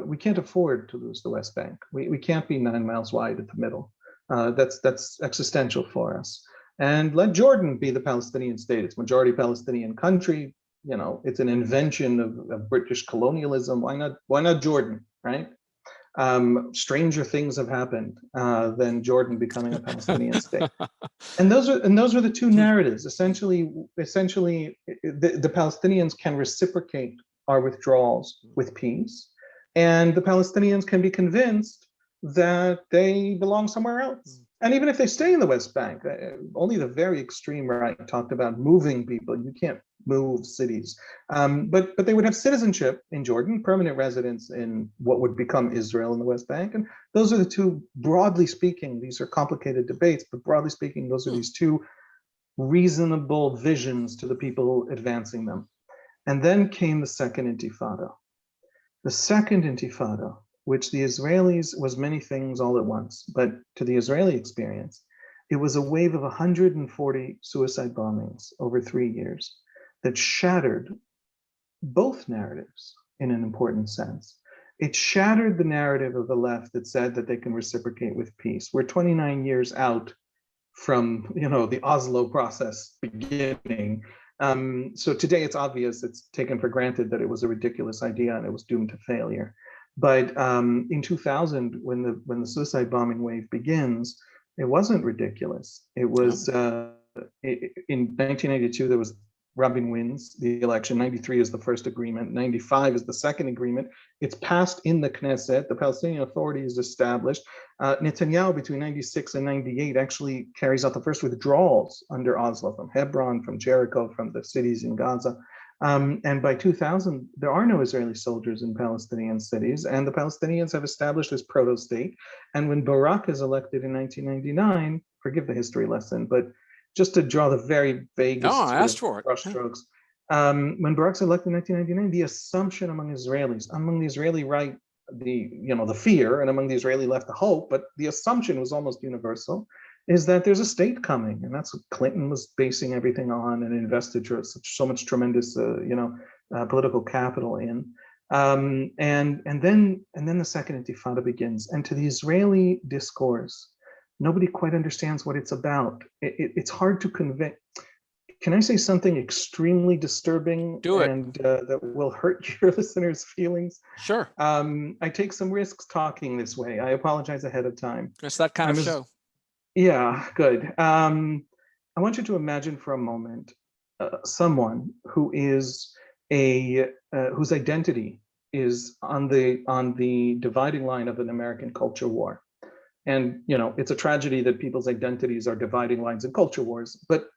S2: we can't afford to lose the West Bank. We can't be 9 miles wide at the middle. That's existential for us. And let Jordan be the Palestinian state. It's majority Palestinian country. It's an invention of British colonialism. Why not Jordan, right? Stranger things have happened than Jordan becoming a Palestinian state. And those are the 2 narratives. Essentially, the Palestinians can reciprocate our withdrawals with peace, and the Palestinians can be convinced that they belong somewhere else. And even if they stay in the West Bank, only the very extreme right talked about moving people. You can't move cities. But they would have citizenship in Jordan, permanent residence in what would become Israel in the West Bank. And those are the 2, broadly speaking, these are complicated debates, but broadly speaking, those are these 2 reasonable visions to the people advancing them. And then came the Second Intifada. The Second Intifada, which the Israelis was many things all at once, but to the Israeli experience, it was a wave of 140 suicide bombings over 3 years that shattered both narratives in an important sense. It shattered the narrative of the left that said that they can reciprocate with peace. We're 29 years out from, the Oslo process beginning. So today it's obvious, it's taken for granted that it was a ridiculous idea and it was doomed to failure. But in 2000, when the suicide bombing wave begins, it wasn't ridiculous. It was in 1982 there was Rabin wins the election. 93 is the first agreement. 95 is the second agreement. It's passed in the Knesset. The Palestinian Authority is established. Netanyahu between 96 and 98 actually carries out the first withdrawals under Oslo from Hebron, from Jericho, from the cities in Gaza. And by 2000, there are no Israeli soldiers in Palestinian cities, and the Palestinians have established this proto-state. And when Barak is elected in 1999, forgive the history lesson, but just to draw the very vaguest brushstrokes, when Barak's elected in 1999, the assumption among Israelis, among the Israeli right, the fear, and among the Israeli left, the hope, but the assumption was almost universal, is that there's a state coming, and that's what Clinton was basing everything on and invested so much tremendous, political capital in. And then the Second Intifada begins, and to the Israeli discourse, nobody quite understands what it's about. It's hard to convey. Can I say something extremely disturbing?
S1: Do it.
S2: And that will hurt your listeners' feelings?
S1: Sure.
S2: I take some risks talking this way. I apologize ahead of time.
S1: It's that kind of show.
S2: Yeah, good. I want you to imagine for a moment someone who is whose identity is on the dividing line of an American culture war. And it's a tragedy that people's identities are dividing lines in culture wars, but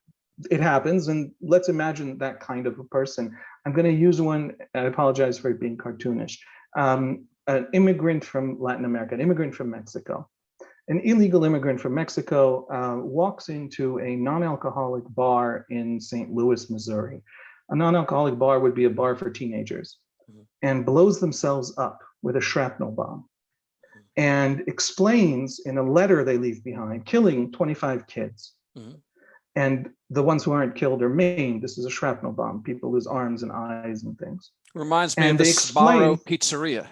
S2: it happens. And let's imagine that kind of a person. I'm going to use one. I apologize for being cartoonish. An immigrant from Latin America, an immigrant from Mexico. An illegal immigrant from Mexico walks into a non-alcoholic bar in St. Louis, Missouri. A non-alcoholic bar would be a bar for teenagers, and blows themselves up with a shrapnel bomb, and explains in a letter they leave behind, killing 25 kids. And the ones who aren't killed are maimed. This is a shrapnel bomb. People lose arms and eyes and things.
S1: Reminds me of the Sbarro pizzeria.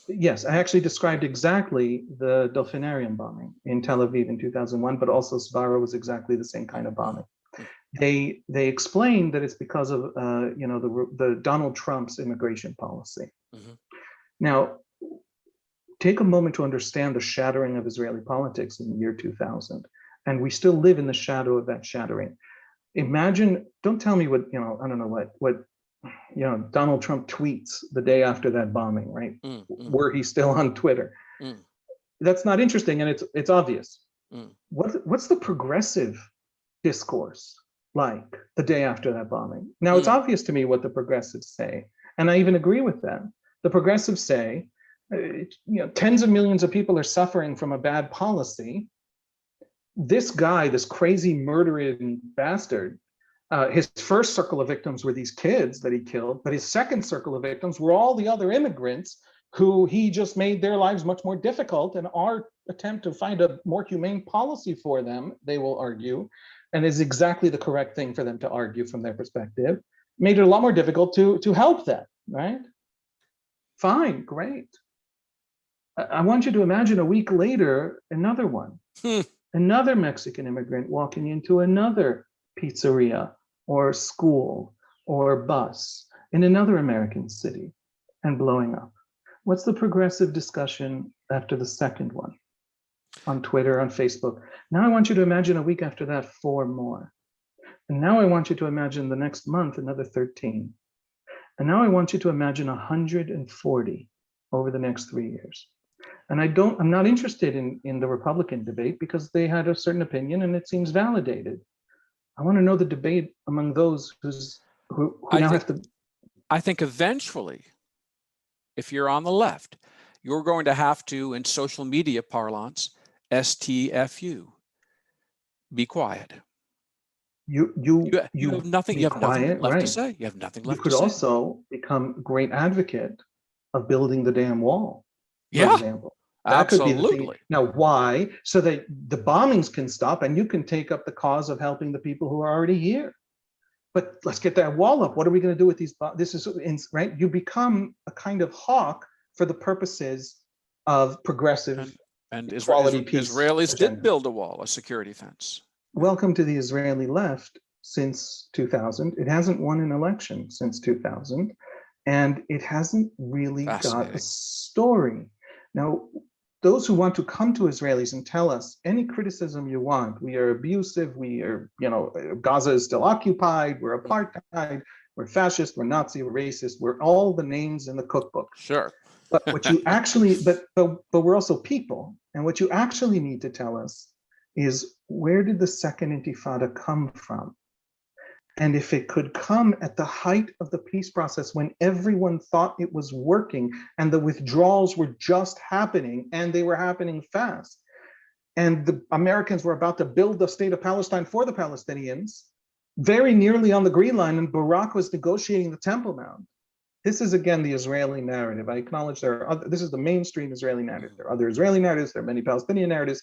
S2: Yes, I actually described exactly the Delphinarium bombing in Tel Aviv in 2001, but also Sbarro was exactly the same kind of bombing. They explain that it's because of the Donald Trump's immigration policy. Now, take a moment to understand the shattering of Israeli politics in the year 2000, and we still live in the shadow of that shattering. Imagine, don't tell me what I don't know what Donald Trump tweets the day after that bombing, right? Were he still on Twitter? That's not interesting, and it's obvious. What's the progressive discourse like the day after that bombing? Now, it's obvious to me what the progressives say, and I even agree with them. The progressives say, tens of millions of people are suffering from a bad policy. This guy, this crazy murdering bastard, his first circle of victims were these kids that he killed, but his second circle of victims were all the other immigrants who he just made their lives much more difficult. And our attempt to find a more humane policy for them, they will argue, and is exactly the correct thing for them to argue from their perspective, made it a lot more difficult to help them, right? Fine, great. I want you to imagine a week later, another one, another Mexican immigrant walking into another pizzeria or school or bus in another American city and blowing up. What's the progressive discussion after the second one? On Twitter, on Facebook. Now I want you to imagine a week after that, 4 more. And now I want you to imagine the next month, another 13. And now I want you to imagine 140 over the next 3 years. And I'm not interested in the Republican debate because they had a certain opinion and it seems validated. I want to know the debate among those who now have to.
S1: I think eventually, if you're on the left, you're going to have to, in social media parlance, STFU, be quiet. You have nothing.
S2: be
S1: You have nothing
S2: quiet,
S1: left to
S2: right?
S1: say. You have nothing
S2: You
S1: left
S2: could
S1: to say.
S2: also become a great advocate of building the damn wall, for
S1: Yeah,
S2: example. That could be the thing.
S1: absolutely.
S2: Now, why? So that the bombings can stop and you can take up the cause of helping the people who are already here. But let's get that wall up. What are we going to do with these? This is right. You become a kind of hawk for the purposes of progressive
S1: And
S2: equality, peace
S1: Israelis did
S2: agenda.
S1: build a wall, a security fence.
S2: Welcome to the Israeli left since 2000. It hasn't won an election since 2000, and it hasn't really got a story. Now, those who want to come to Israelis and tell us any criticism you want, we are abusive, we are, Gaza is still occupied, we're apartheid, we're fascist, we're Nazi, we're racist, we're all the names in the cookbook.
S1: Sure.
S2: But what you actually, but we're also people, and what you actually need to tell us is, where did the second intifada come from? And if it could come at the height of the peace process when everyone thought it was working and the withdrawals were just happening and they were happening fast, and the Americans were about to build the state of Palestine for the Palestinians, very nearly on the Green Line, and Barak was negotiating the Temple Mount. This is, again, the Israeli narrative. I acknowledge this is the mainstream Israeli narrative. There are other Israeli narratives, there are many Palestinian narratives,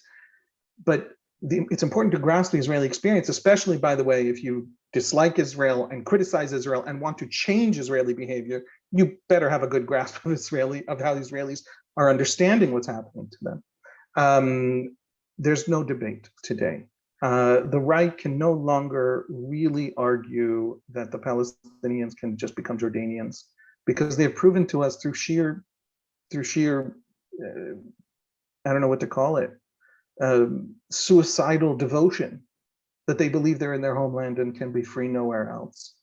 S2: but it's important to grasp the Israeli experience, especially, by the way, if you dislike Israel and criticize Israel and want to change Israeli behavior, you better have a good grasp of how the Israelis are understanding what's happening to them. There's no debate today. The right can no longer really argue that the Palestinians can just become Jordanians, because they've proven to us through sheer, I don't know what to call it, suicidal devotion, that they believe they're in their homeland and can be free nowhere else.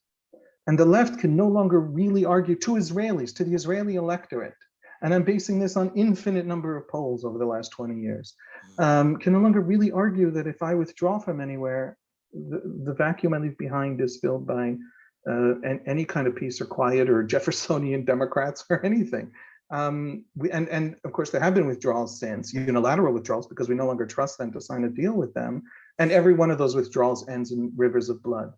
S2: And the left can no longer really argue to Israelis, to the Israeli electorate, and I'm basing this on infinite number of polls over the last 20 years, can no longer really argue that if I withdraw from anywhere, the vacuum I leave behind is filled by any kind of peace or quiet or Jeffersonian Democrats or anything. And of course, there have been withdrawals since, unilateral withdrawals, because we no longer trust them to sign a deal with them. And every one of those withdrawals ends in rivers of blood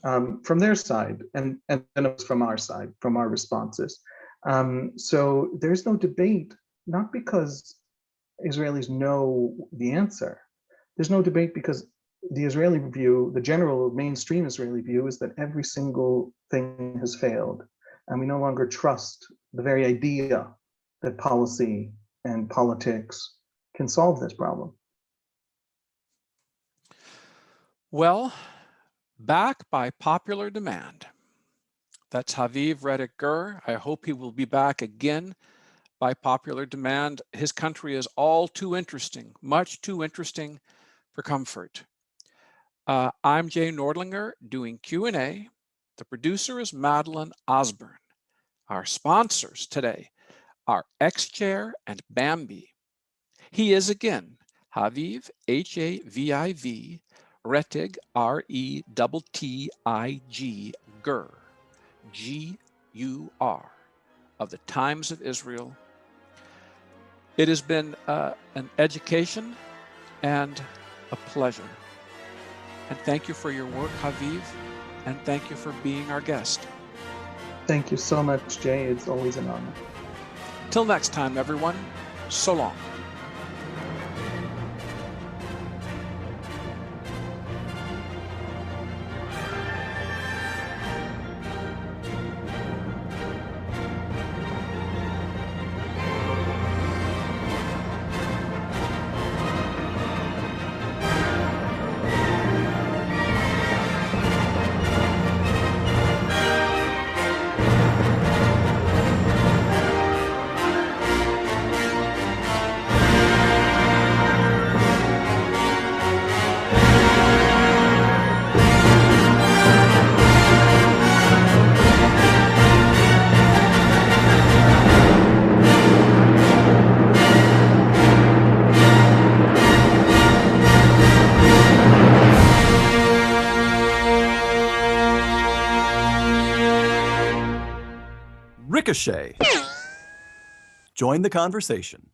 S2: from their side, and then it was from our side, from our responses. So there's no debate, not because Israelis know the answer. There's no debate because the Israeli view, the general mainstream Israeli view, is that every single thing has failed. And we no longer trust the very idea that policy and politics can solve this problem.
S1: Well, back by popular demand. That's Haviv Reddick Gur. I hope he will be back again by popular demand. His country is all too interesting, much too interesting for comfort. I'm Jay Nordlinger doing Q&A. The producer is Madeline Osborne. Our sponsors today are X-Chair and Bambi. He is again Haviv, Haviv, Rettig, Rettig, Gur, Gur, of the Times of Israel. It has been an education and a pleasure. And thank you for your work, Haviv, and thank you for being our guest.
S2: Thank you so much, Jay. It's always an honor.
S1: Till next time, everyone, so long.
S3: Ricochet. Join the conversation.